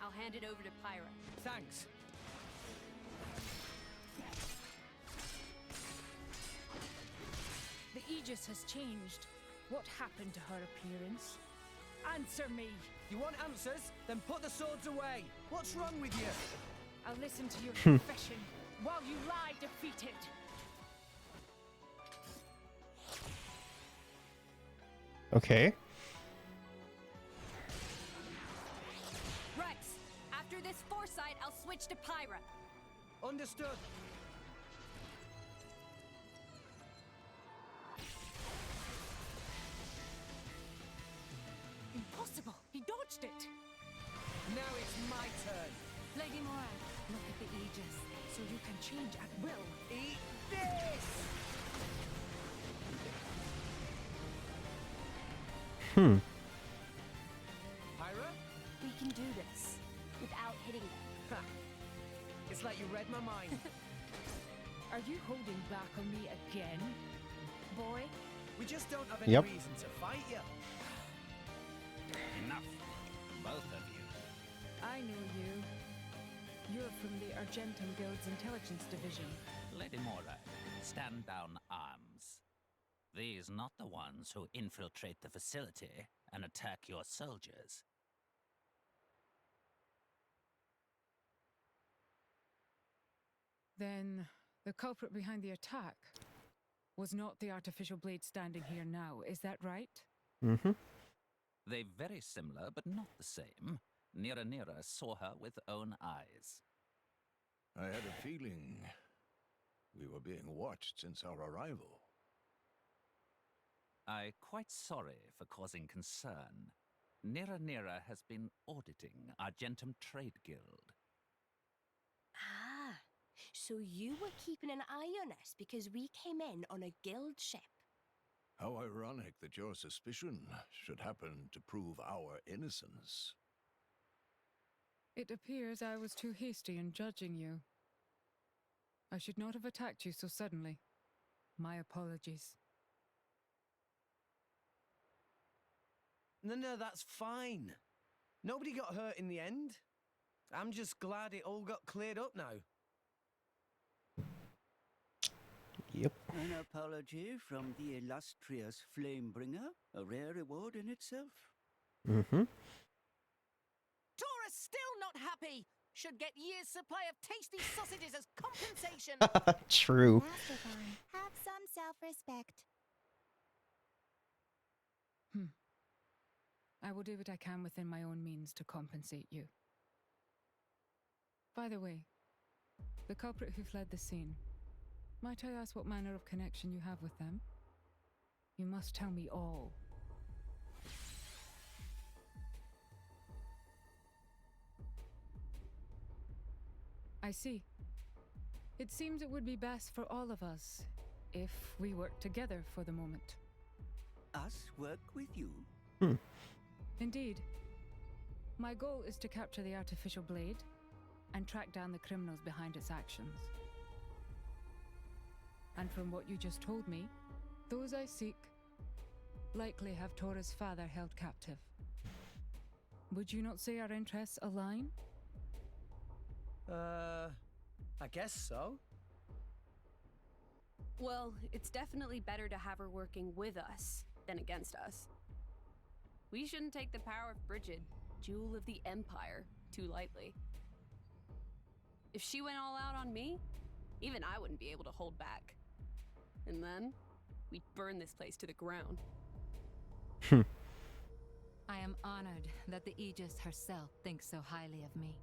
Speaker 8: I'll hand it over to Pyra.
Speaker 5: Thanks.
Speaker 9: The Aegis has changed. What happened to her appearance? Answer me!
Speaker 5: You want answers? Then put the swords away. What's wrong with you?
Speaker 9: I'll listen to your confession while you lie defeated.
Speaker 1: Okay.
Speaker 8: Rex, after this foresight, I'll switch to Pyra.
Speaker 5: Understood.
Speaker 9: Impossible! He dodged it!
Speaker 5: Now it's my turn.
Speaker 8: Lady Moran, look at the Aegis.
Speaker 9: So you can change at will.
Speaker 5: Eat this! Pyra?
Speaker 8: We can do this without hitting them.
Speaker 5: Ha. It's like you read my mind.
Speaker 9: Are you holding back on me again?
Speaker 8: Boy,
Speaker 5: We just don't have any
Speaker 1: Yep.
Speaker 5: reason to fight you.
Speaker 2: Enough. Both of you.
Speaker 9: I know you. You're from the Argentum Guild's intelligence division.
Speaker 11: Lady Mora, stand down arms. These not the ones who infiltrate the facility and attack your soldiers.
Speaker 9: Then the culprit behind the attack was not the artificial blade standing here now, is that right?
Speaker 1: Mm-hmm.
Speaker 11: They very similar, but not the same. Nira saw her with own eyes.
Speaker 12: I had a feeling we were being watched since our arrival.
Speaker 11: I'm quite sorry for causing concern. Nira has been auditing Argentum Trade Guild.
Speaker 13: Ah, so you were keeping an eye on us because we came in on a guild ship.
Speaker 12: How ironic that your suspicion should happen to prove our innocence.
Speaker 9: It appears I was too hasty in judging you. I should not have attacked you so suddenly. My apologies.
Speaker 5: No, that's fine. Nobody got hurt in the end. I'm just glad it all got cleared up now.
Speaker 1: Yep.
Speaker 10: An apology from the illustrious Flamebringer, a rare reward in itself.
Speaker 1: Mm-hmm.
Speaker 4: Taurus still not happy. Should get year's supply of tasty sausages as compensation.
Speaker 1: True.
Speaker 6: Master Pond, have some self-respect.
Speaker 9: I will do what I can within my own means to compensate you. By the way, the culprit who fled the scene, might I ask what manner of connection you have with them? You must tell me all. I see. It seems it would be best for all of us if we work together for the moment.
Speaker 10: Us work with you?
Speaker 9: Indeed. My goal is to capture the artificial blade and track down the criminals behind its actions. And from what you just told me, those I seek likely have Tora's father held captive. Would you not say our interests align?
Speaker 5: I guess so.
Speaker 8: Well, it's definitely better to have her working with us than against us. We shouldn't take the power of Brigid, jewel of the Empire, too lightly. If she went all out on me, even I wouldn't be able to hold back. And then, we'd burn this place to the ground.
Speaker 3: I am honored that the Aegis herself thinks so highly of me.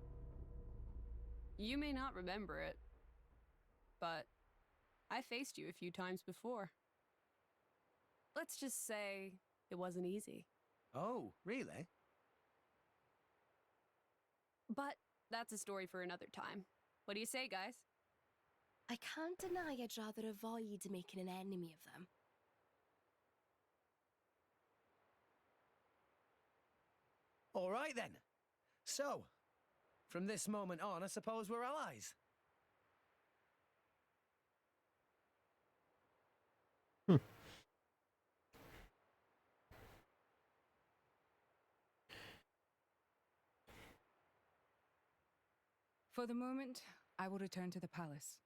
Speaker 8: You may not remember it, but I faced you a few times before. Let's just say it wasn't easy.
Speaker 5: Oh, really?
Speaker 8: But that's a story for another time. What do you say, guys?
Speaker 13: I can't deny I'd rather avoid making an enemy of them.
Speaker 5: All right then. So, from this moment on, I suppose we're allies.
Speaker 9: For the moment, I will return to the palace.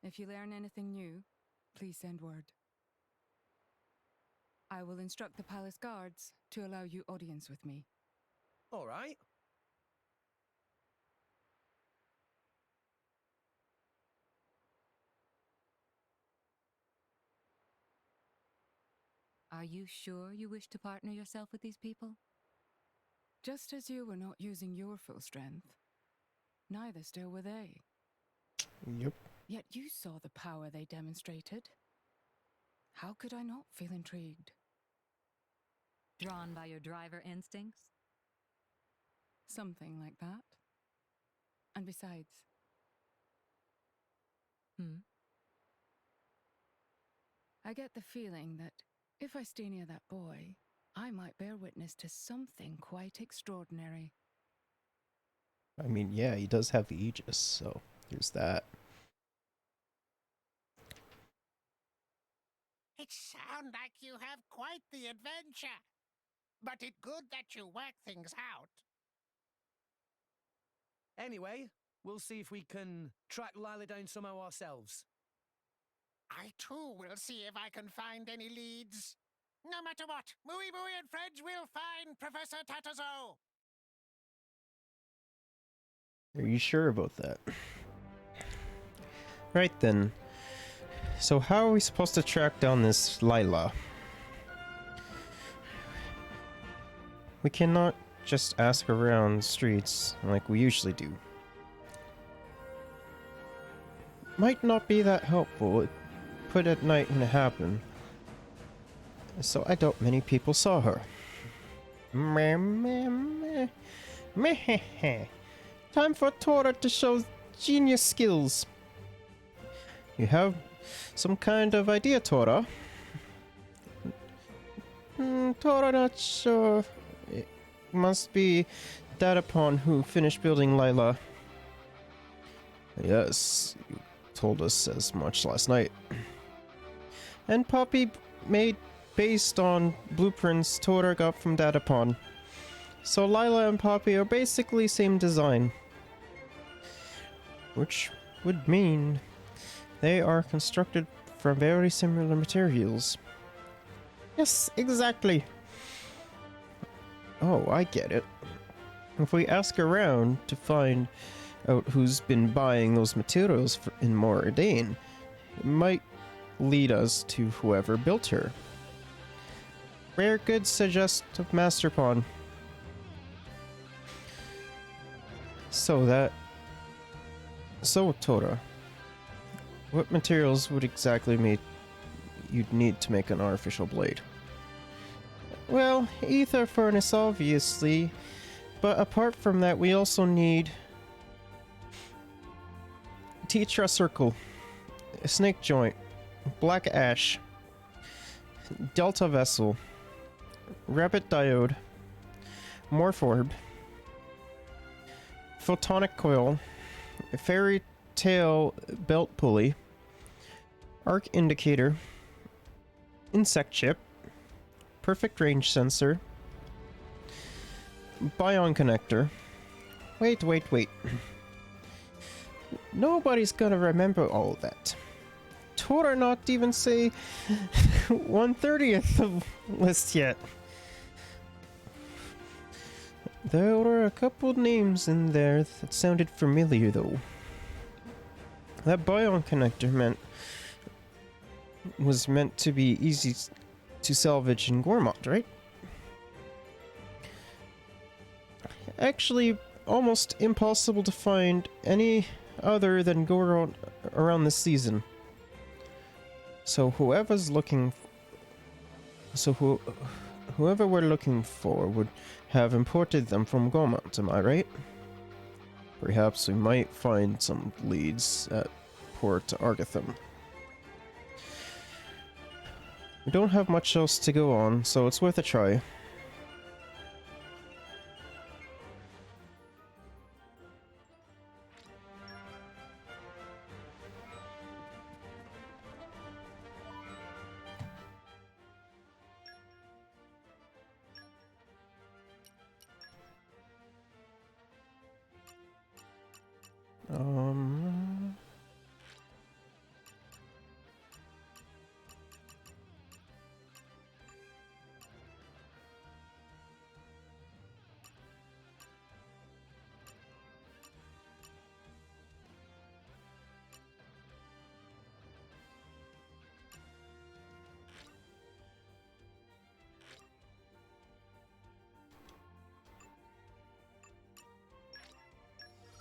Speaker 9: If you learn anything new, please send word. I will instruct the palace guards to allow you audience with me.
Speaker 5: All right.
Speaker 3: Are you sure you wish to partner yourself with these people?
Speaker 9: Just as you were not using your full strength, neither still were they.
Speaker 1: Yep.
Speaker 9: Yet you saw the power they demonstrated. How could I not feel intrigued?
Speaker 3: Drawn by your driver instincts?
Speaker 9: Something like that. And besides... I get the feeling that if I stay near that boy, I might bear witness to something quite extraordinary.
Speaker 1: I mean, yeah, he does have the Aegis, so there's that.
Speaker 7: It sounds like you have quite the adventure. But it's good that you work things out.
Speaker 5: Anyway, we'll see if we can track Lila down somehow ourselves.
Speaker 7: I too will see if I can find any leads. No matter what, Mooey Mooey and friends will find Professor Tatazo.
Speaker 1: Are you sure about that? Right then. So how are we supposed to track down this Lila? We cannot just ask around the streets like we usually do. Might not be that helpful. It put at night when it happened. So I doubt many people saw her. Time for Tora to show genius skills. You have some kind of idea, Tora? Tora not sure. It must be Datapon who finished building Lila. Yes, you told us as much last night. And Poppy made based on blueprints Tora got from Datapon. So Lila and Poppy are basically same design. Which would mean they are constructed from very similar materials. Yes, exactly. Oh, I get it. If we ask around to find out who's been buying those materials in Moradane, it might lead us to whoever built her. Rare goods suggest of Master Pawn. So Tora, what materials would exactly you'd need to make an artificial blade? Well, ether furnace obviously, but apart from that we also need Tetra circle, a snake joint, black ash, delta vessel, rabbit diode, morphorb, photonic coil, fairy tail belt pulley, arc indicator, insect chip, perfect range sensor, bion connector. Wait. Nobody's gonna remember all of that. Tora not even say 1/30th of list yet. There were a couple names in there that sounded familiar though. That bion connector was meant to be easy to salvage in Gormont, right? Actually, almost impossible to find any other than go around this season. So whoever we're looking for would have imported them from Gormont, am I right? Perhaps we might find some leads at Port Argatham. We don't have much else to go on, so it's worth a try.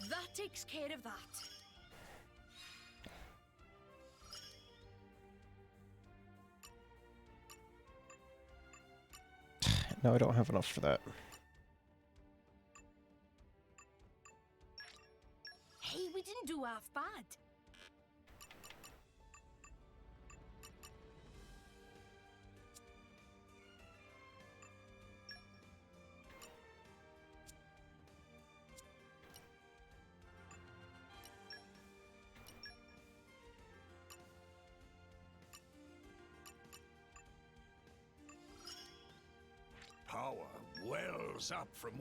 Speaker 13: That takes care of that.
Speaker 1: No, I don't have enough for that.
Speaker 13: Hey, we didn't do half bad.
Speaker 12: Power wells up from...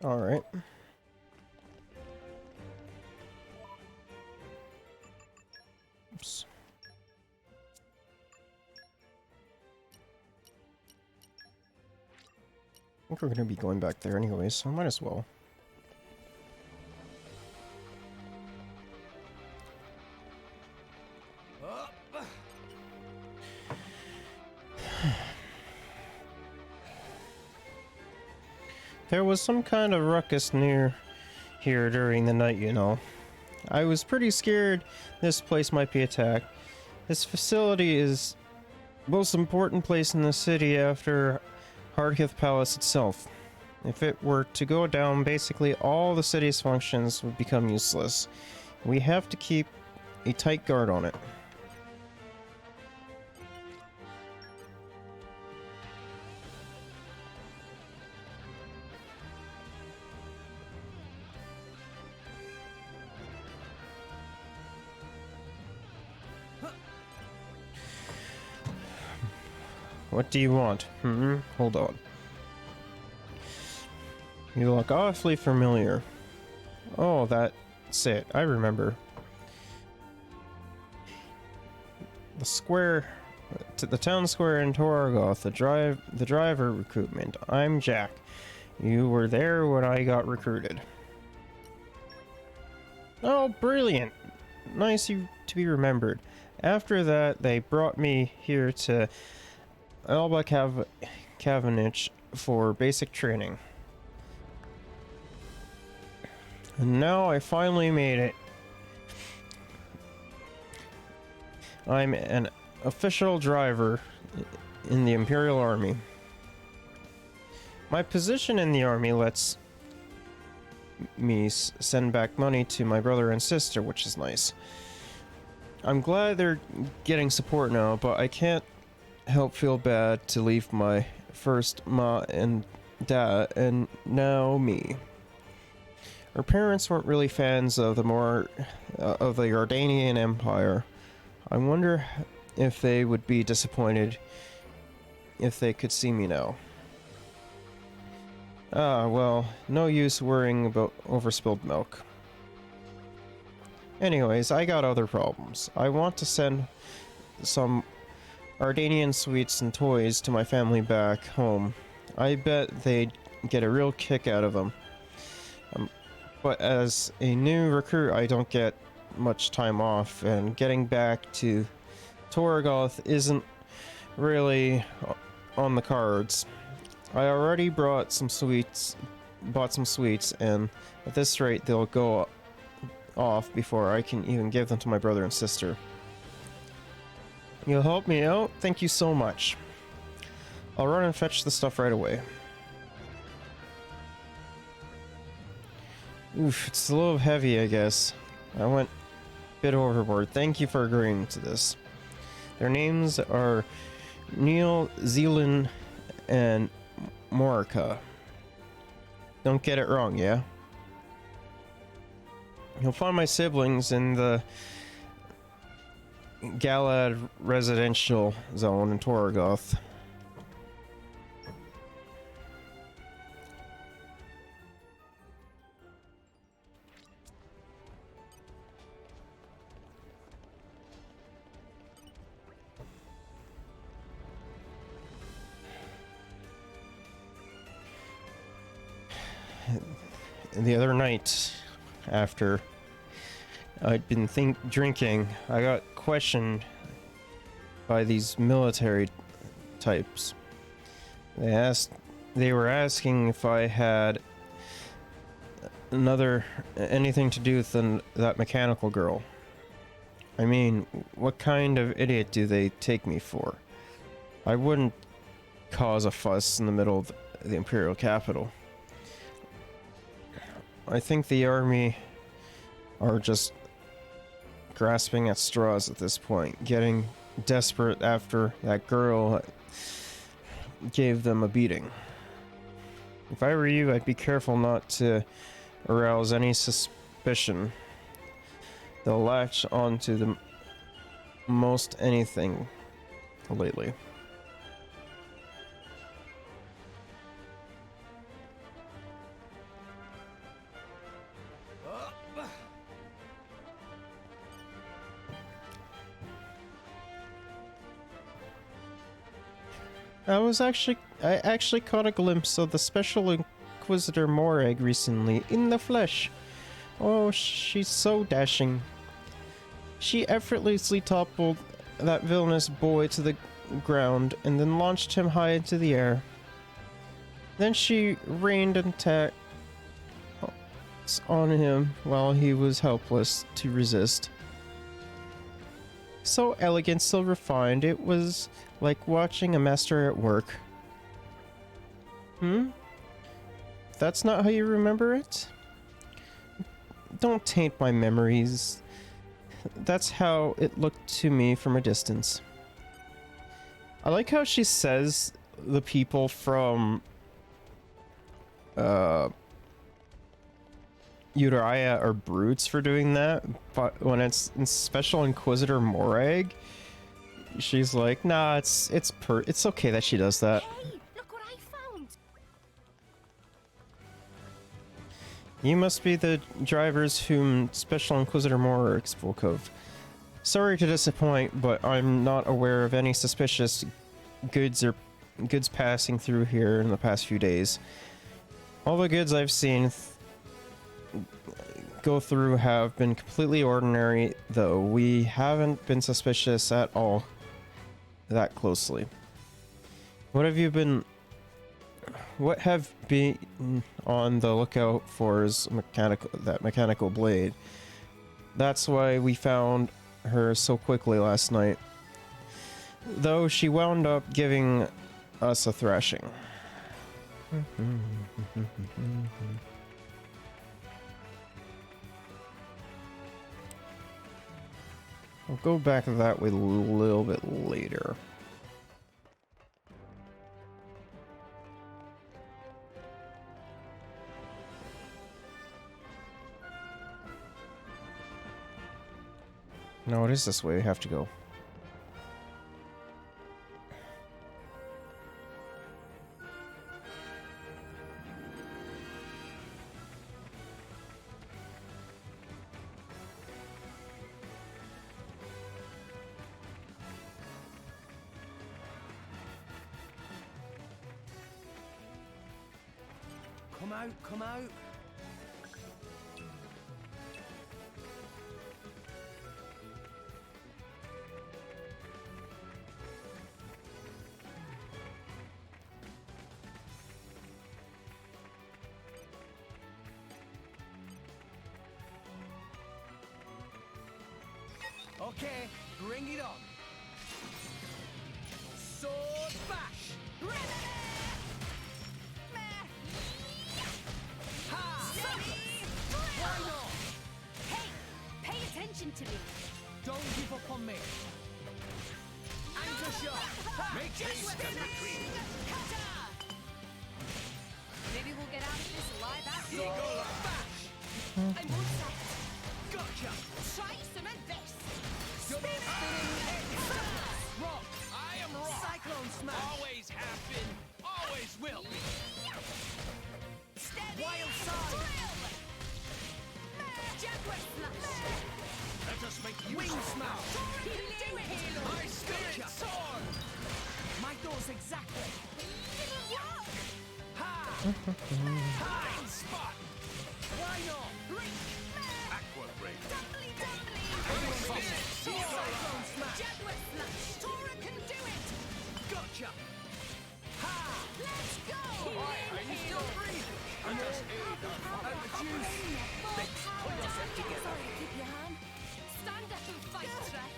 Speaker 1: Alright. Oops. I think we're going to be going back there anyways, so I might as well. There was some kind of ruckus near here during the night, you know. I was pretty scared this place might be attacked. This facility is the most important place in the city after Hardhith Palace itself. If it were to go down, basically all the city's functions would become useless. We have to keep a tight guard on it. What do you want? Hold on. You look awfully familiar. Oh, that's it. I remember. The square... To the town square in Torgoth, the driver recruitment. I'm Jack. You were there when I got recruited. Oh, brilliant. Nice to be remembered. After that, they brought me here to Alba Cavendish for basic training. And now I finally made it. I'm an official driver in the Imperial Army. My position in the army lets me send back money to my brother and sister, which is nice. I'm glad they're getting support now, but I can't help feel bad to leave my first ma and dad and now me. Our parents weren't really fans of the Jordanian Empire. I wonder if they would be disappointed if they could see me now. Ah, well, no use worrying about overspilled milk. Anyways, I got other problems. I want to send some Ardanian sweets and toys to my family back home. I bet they'd get a real kick out of them. But as a new recruit, I don't get much time off, and getting back to Torgoth isn't really on the cards. I already bought some sweets, and at this rate they'll go off before I can even give them to my brother and sister. You'll help me out? Thank you so much. I'll run and fetch the stuff right away. Oof, it's a little heavy, I guess. I went a bit overboard. Thank you for agreeing to this. Their names are Neil, Zealand, and Morica. Don't get it wrong, yeah? You'll find my siblings in the Galad residential zone in Torgoth. The other night, after I'd been drinking, I got questioned by these military types. They were asking if I had anything to do with that mechanical girl. I mean, what kind of idiot do they take me for? I wouldn't cause a fuss in the middle of the Imperial Capital. I think the army are just grasping at straws at this point, getting desperate after that girl gave them a beating. If I were you, I'd be careful not to arouse any suspicion. They'll latch onto the most anything lately. I actually caught a glimpse of the Special Inquisitor Morag recently, in the flesh. Oh, she's so dashing. She effortlessly toppled that villainous boy to the ground and then launched him high into the air. Then she rained attack on him while he was helpless to resist. So elegant, so refined, it was like watching a master at work. That's not how you remember it? Don't taint my memories. That's how it looked to me from a distance. I like how she says the people from Uriah are brutes for doing that, but when it's in Special Inquisitor Morag, she's like, nah, it's okay that she does that.
Speaker 13: Hey, look what I found.
Speaker 1: You must be the drivers whom Special Inquisitor Morix spoke of. Sorry to disappoint, but I'm not aware of any suspicious goods passing through here in the past few days. All the goods I've seen go through have been completely ordinary, though we haven't been suspicious at all that closely. What have been on the lookout for is mechanical blade. That's why we found her so quickly last night, though she wound up giving us a thrashing. I'll go back that way a little bit later. No, it is this way we have to go.
Speaker 5: Come out, come out. Okay, bring it on. Sword bash.
Speaker 8: To me.
Speaker 5: Don't give up on me. Anchor shot.
Speaker 2: Make haste and retreat.
Speaker 8: Maybe we'll get out of this alive after
Speaker 5: Eagle
Speaker 8: all.
Speaker 5: bash.
Speaker 8: I'm all set.
Speaker 5: Gotcha.
Speaker 8: Try some of this.
Speaker 5: Double spinning head. Rock.
Speaker 2: I am rock.
Speaker 5: Cyclone smash.
Speaker 2: Always have been. Always will be.
Speaker 8: Steady.
Speaker 5: Wild side.
Speaker 8: Jaguar flash.
Speaker 2: Let us make use
Speaker 5: Wing
Speaker 2: of
Speaker 5: smash.
Speaker 2: my spirit sword.
Speaker 5: My thoughts exactly. Ha.
Speaker 2: Fine spot.
Speaker 5: Why not?
Speaker 2: Aqua break.
Speaker 5: Cyclone smash.
Speaker 8: Jaguar flash. Tora can do it.
Speaker 5: Gotcha. Ha.
Speaker 8: Let's go.
Speaker 2: Are you still breathing? Let us aid our
Speaker 5: At the juice.
Speaker 8: Pull yourself together. Sorry to keep your hand. Stand up and fight, Trex.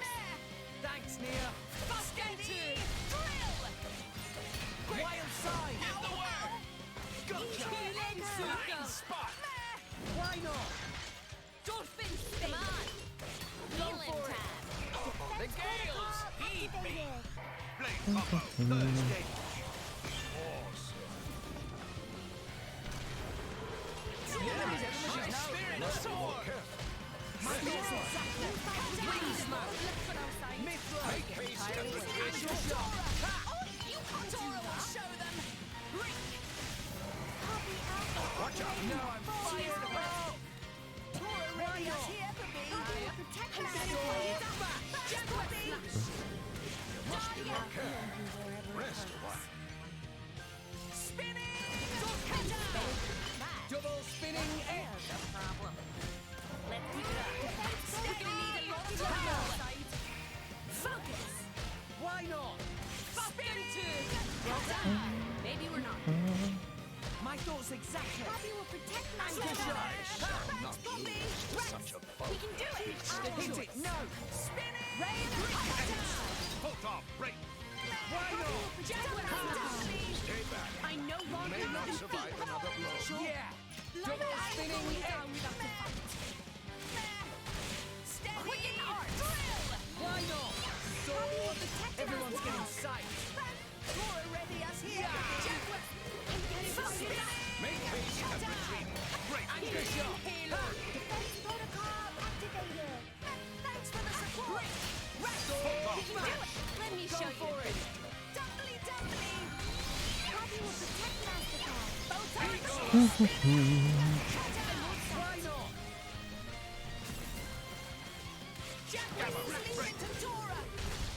Speaker 5: Thanks, Nia.
Speaker 8: Steady. Drill.
Speaker 5: Wild side.
Speaker 2: Give the word.
Speaker 5: Gotcha.
Speaker 2: Fine spot.
Speaker 5: Why not?
Speaker 8: Dolphin spin. Come on. Healing time.
Speaker 2: The gales heed me. Blade combo. Third stage. Awesome. My spirit sword.
Speaker 5: My thoughts exactly. Wing smash. Mithra.
Speaker 2: Make haste and retreat.
Speaker 5: Anchor shot.
Speaker 8: You Tora will show them.
Speaker 5: Watch out. No, I'm fired up.
Speaker 8: Tora ready us here for me. Protect us. Jaguar flash.
Speaker 12: Must be more careful. Rest a while.
Speaker 8: Spinning. Torpedo.
Speaker 5: Double spinning edge.
Speaker 8: Let's keep it up. We're gonna need a lot of time. Focus.
Speaker 5: Why not?
Speaker 8: Spin to. Maybe we're not.
Speaker 5: My thoughts exactly.
Speaker 8: Bobby will protect my
Speaker 5: Anchor shot.
Speaker 12: Not lose to such a foe.
Speaker 8: We can do it.
Speaker 5: Hit it. No.
Speaker 8: Spinning. Rain and
Speaker 2: Put off break.
Speaker 5: Why not?
Speaker 8: Jaguar flash.
Speaker 12: Stay back.
Speaker 8: I no
Speaker 12: You
Speaker 8: longer
Speaker 12: may not
Speaker 8: have
Speaker 12: survive another blow.
Speaker 5: Yeah. Double spinning edge.
Speaker 8: Quicken art.
Speaker 5: Why not? Sword. Everyone's getting sight.
Speaker 8: Tora ready us here. Jaguar.
Speaker 2: Make haste and retreat. Break.
Speaker 5: Anchor shot.
Speaker 6: Defense protocol activated.
Speaker 8: Thanks for the support.
Speaker 2: Put off
Speaker 8: We can do
Speaker 2: break.
Speaker 8: it.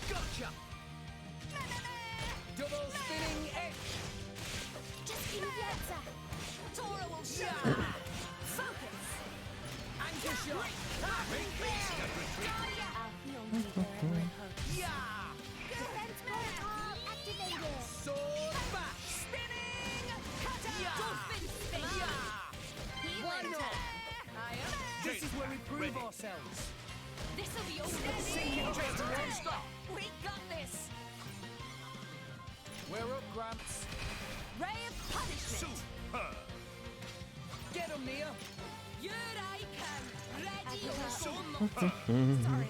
Speaker 5: Gotcha! Double spinning edge!
Speaker 6: Just idiota!
Speaker 4: Tora will show. Focus.
Speaker 5: Anchor shot!
Speaker 6: I'll heal you wherever it hurts.
Speaker 5: Yeah!
Speaker 6: Defense protocol activated!
Speaker 5: Sword bash!
Speaker 4: Spinning. Cutter.
Speaker 5: Yeah!
Speaker 4: Dolphin spin.
Speaker 5: Why not? This is where we prove ourselves.
Speaker 4: This'll be over.
Speaker 5: Sinking just one stop.
Speaker 4: We got this.
Speaker 5: We're up, Gramps.
Speaker 4: Ray of punishment.
Speaker 12: Super.
Speaker 5: Get him, Nia.
Speaker 4: Here I come. Ready
Speaker 6: Super.
Speaker 4: or some.
Speaker 1: Mm-hmm.
Speaker 4: Sorry.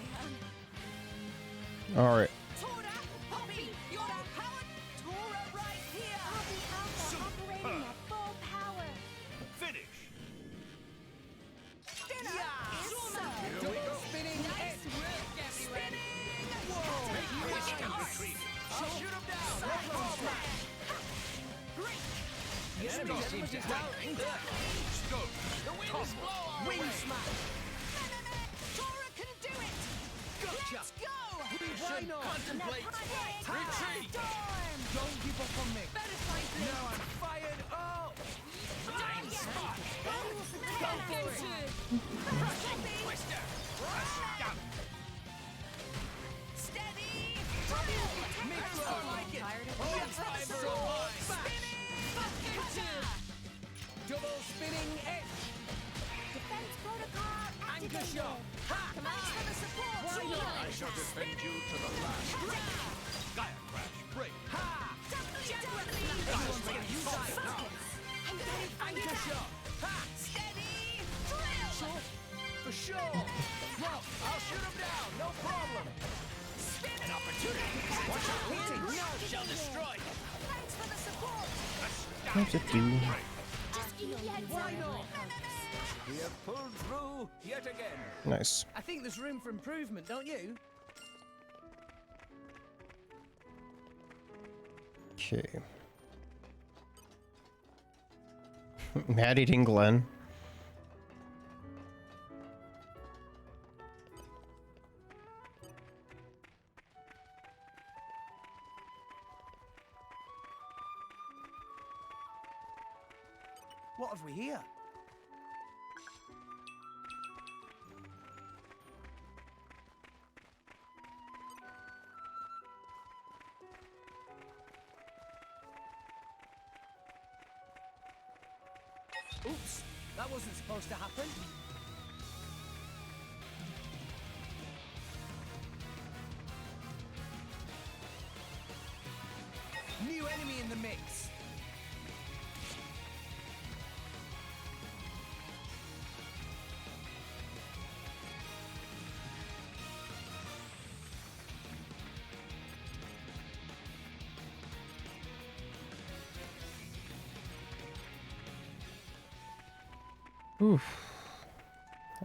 Speaker 1: All right.
Speaker 4: Tora, Poppy, you're outpowered. Tora right here.
Speaker 6: Poppy Alpha operating at full power!
Speaker 12: Finish.
Speaker 4: Dinner is served.
Speaker 5: Double spinning
Speaker 4: Nice
Speaker 5: edge.
Speaker 4: work, everyone.
Speaker 5: Whoa!
Speaker 4: Retreat.
Speaker 5: I'll shoot him down. No problem.
Speaker 4: Great.
Speaker 5: The enemy seems to have
Speaker 12: Stone.
Speaker 5: the winds blow our wing smash.
Speaker 4: Tora can do it.
Speaker 5: Gotcha.
Speaker 4: Let's go.
Speaker 5: Why not? Contemplate.
Speaker 6: Retreat! Storm!
Speaker 5: Don't give up on me.
Speaker 4: Better fight this.
Speaker 5: Now I'm fired up.
Speaker 4: Dang spot.
Speaker 6: Poppy will protect
Speaker 5: Go
Speaker 6: us.
Speaker 5: for it.
Speaker 12: Twister. Got it.
Speaker 4: Steady.
Speaker 5: Micro.
Speaker 4: Like it.
Speaker 5: Tired of it.
Speaker 4: Cutter.
Speaker 5: Double spinning edge.
Speaker 6: Defense protocol
Speaker 5: Anchor
Speaker 6: activated!
Speaker 5: shot. Ha!
Speaker 4: Thanks for the support.
Speaker 5: Why not?
Speaker 12: I shall defend you to the last. Gaia crash. Break.
Speaker 5: Ha! Everyone's gonna use that now. Anchor shot. Ha!
Speaker 4: Steady. Drill.
Speaker 5: Sure. For sure. Well, I'll shoot him down. No problem.
Speaker 4: An opportunity.
Speaker 5: Watch out. Hitting. No.
Speaker 4: Shall destroy. Thanks for the support.
Speaker 1: What's it do?
Speaker 6: Just idiota!
Speaker 5: Why not? We have pulled through yet again.
Speaker 1: Nice.
Speaker 5: I think there's room for improvement, don't you?
Speaker 1: Okay. Mad-eating Glenn.
Speaker 5: What have we here? Oops, that wasn't supposed to happen. New enemy in the mix.
Speaker 1: Oof.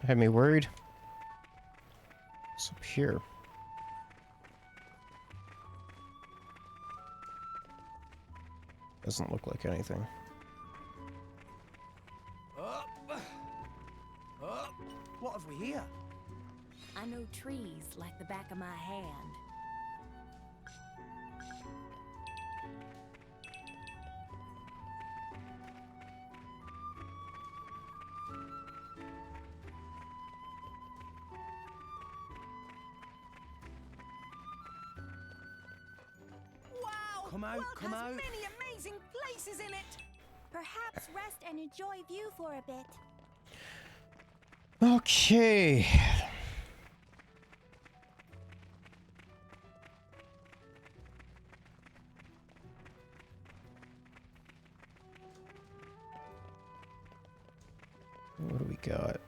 Speaker 1: That had me worried. What's up here? Doesn't look like anything.
Speaker 5: Up. Up. What have we here?
Speaker 8: I know trees like the back of my hand.
Speaker 4: Wow.
Speaker 5: Come out,
Speaker 4: World
Speaker 5: come
Speaker 4: has
Speaker 5: out.
Speaker 4: many amazing places in it.
Speaker 6: Perhaps rest and enjoy view for a bit.
Speaker 1: Okay. What do we got?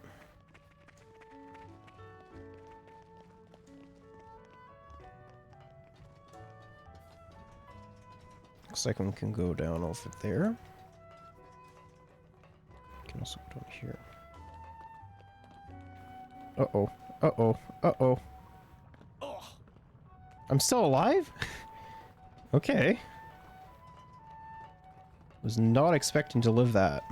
Speaker 1: Looks like we can go down over there. Can also go down here. Uh-oh. Uh-oh. Uh-oh.
Speaker 5: Oh,
Speaker 1: I'm still alive? Okay. Was not expecting to live that.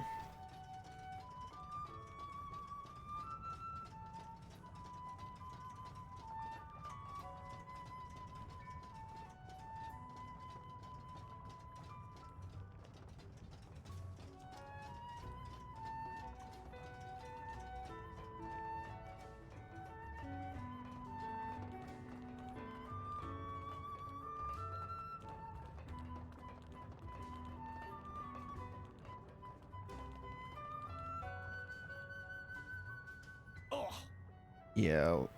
Speaker 1: Yeah, I'll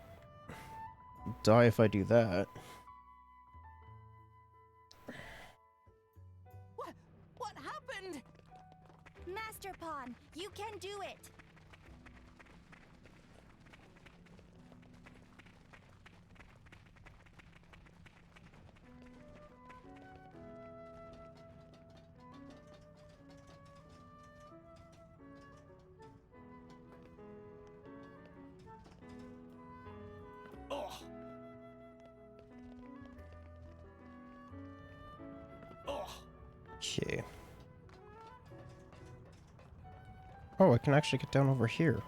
Speaker 1: die if I do that.
Speaker 4: What happened?
Speaker 6: Master Pawn, you can do it!
Speaker 2: Oh. Oh.
Speaker 1: Okay. Oh, I can actually get down over here.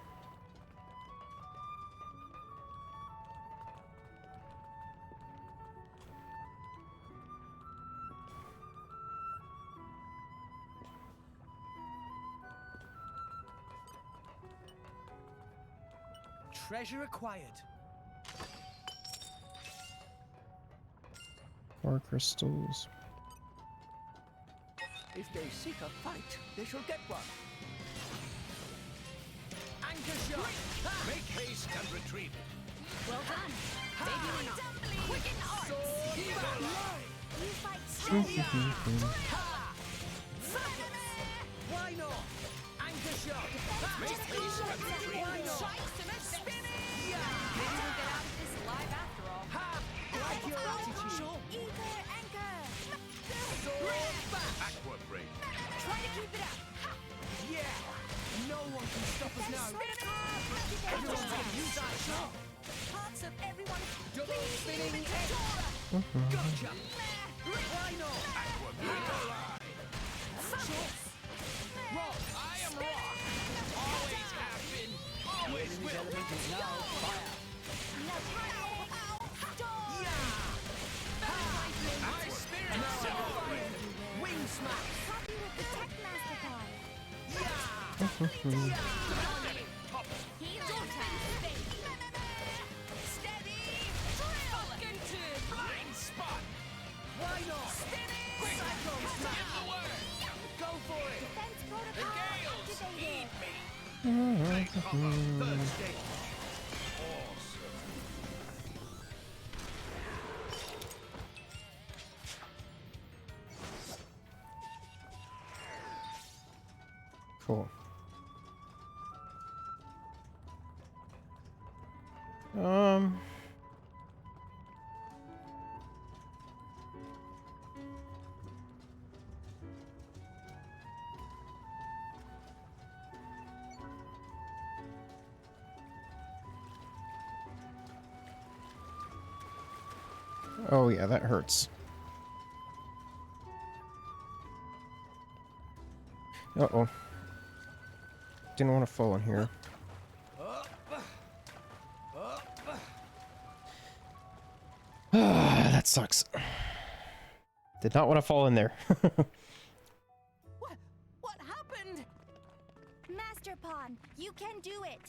Speaker 5: Treasure acquired.
Speaker 1: More crystals.
Speaker 10: If they seek a fight, they shall get one.
Speaker 5: Anchor shot.
Speaker 2: Make haste and retrieve it.
Speaker 8: Well done. Maybe we're not.
Speaker 4: Quicken arts!
Speaker 6: You fight steady.
Speaker 5: Why not? Anchor shot.
Speaker 2: Make haste and retrieve
Speaker 5: Why
Speaker 2: it.
Speaker 5: not?
Speaker 8: Maybe we'll get out of this alive after all.
Speaker 5: Ha! Like your attitude.
Speaker 6: Ether anchor.
Speaker 2: Aqua break.
Speaker 4: Try to keep it up.
Speaker 5: Yeah. No one can stop us now. Everyone's gonna use that shot.
Speaker 4: Parts of everyone.
Speaker 5: Double spinning head. Gotcha. Why not?
Speaker 2: Aqua break alive.
Speaker 5: Rock.
Speaker 2: I am rock. Always have been. Always will. My spirit soars.
Speaker 5: Wing smash.
Speaker 6: Copy will protect Master Pawn.
Speaker 2: Blind spot.
Speaker 5: Why not? Psycho smash. Go for it.
Speaker 6: Defense
Speaker 2: The
Speaker 6: protocol
Speaker 2: gales
Speaker 6: activated.
Speaker 2: heed me. Take cover. Third stage. Awesome.
Speaker 1: Cool. Oh yeah, that hurts. Uh-oh. Didn't want to fall in here. That sucks. Did not want to fall in there.
Speaker 4: What happened?
Speaker 6: Master Pawn, you can do it.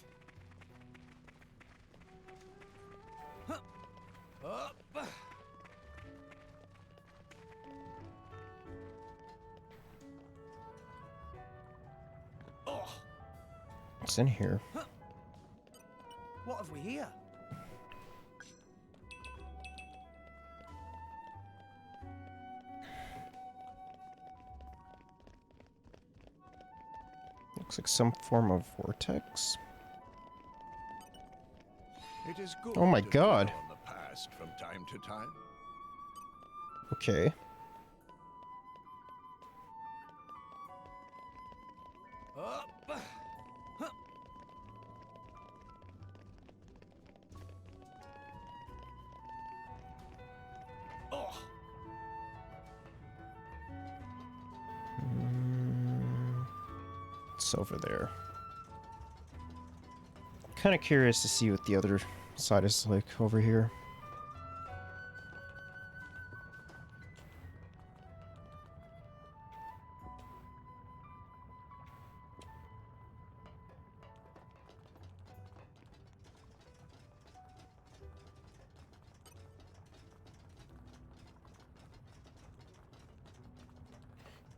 Speaker 1: What's in here?
Speaker 5: What have we here?
Speaker 1: Looks like some form of vortex.
Speaker 12: It is good
Speaker 1: Oh my
Speaker 12: to
Speaker 1: God.
Speaker 12: dwell on the past from time to time.
Speaker 1: Okay. It's over there. Kind of curious to see what the other side is like over here.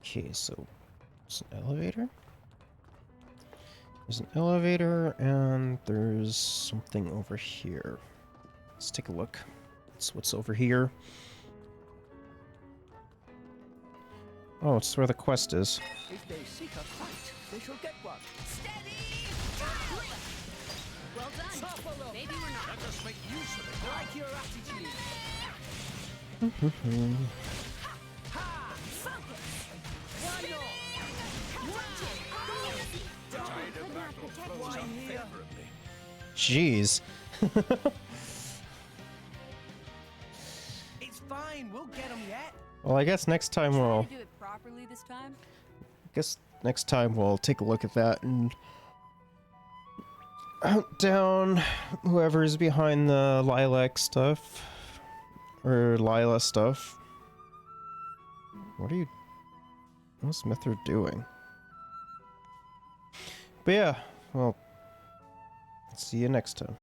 Speaker 1: Okay, so it's an elevator. There's an elevator, and there's something over here. Let's take a look. That's what's over here. Oh, it's where the quest is.
Speaker 10: If they seek a fight, they shall get one.
Speaker 3: Steady! Well done. Maybe we're not.
Speaker 2: Let us make use of it.
Speaker 5: I like your attitude.
Speaker 3: Ha! Focus!
Speaker 5: Why not?
Speaker 12: Tide of battle flows unfavorably.
Speaker 1: Jeez.
Speaker 5: It's fine. We'll get them yet.
Speaker 1: Well, I guess next time we'll...
Speaker 3: Do it properly this time.
Speaker 1: Take a look at that and hunt down whoever's behind the lilac stuff or Lila stuff. What's Mithra doing? But yeah, well, see you next time.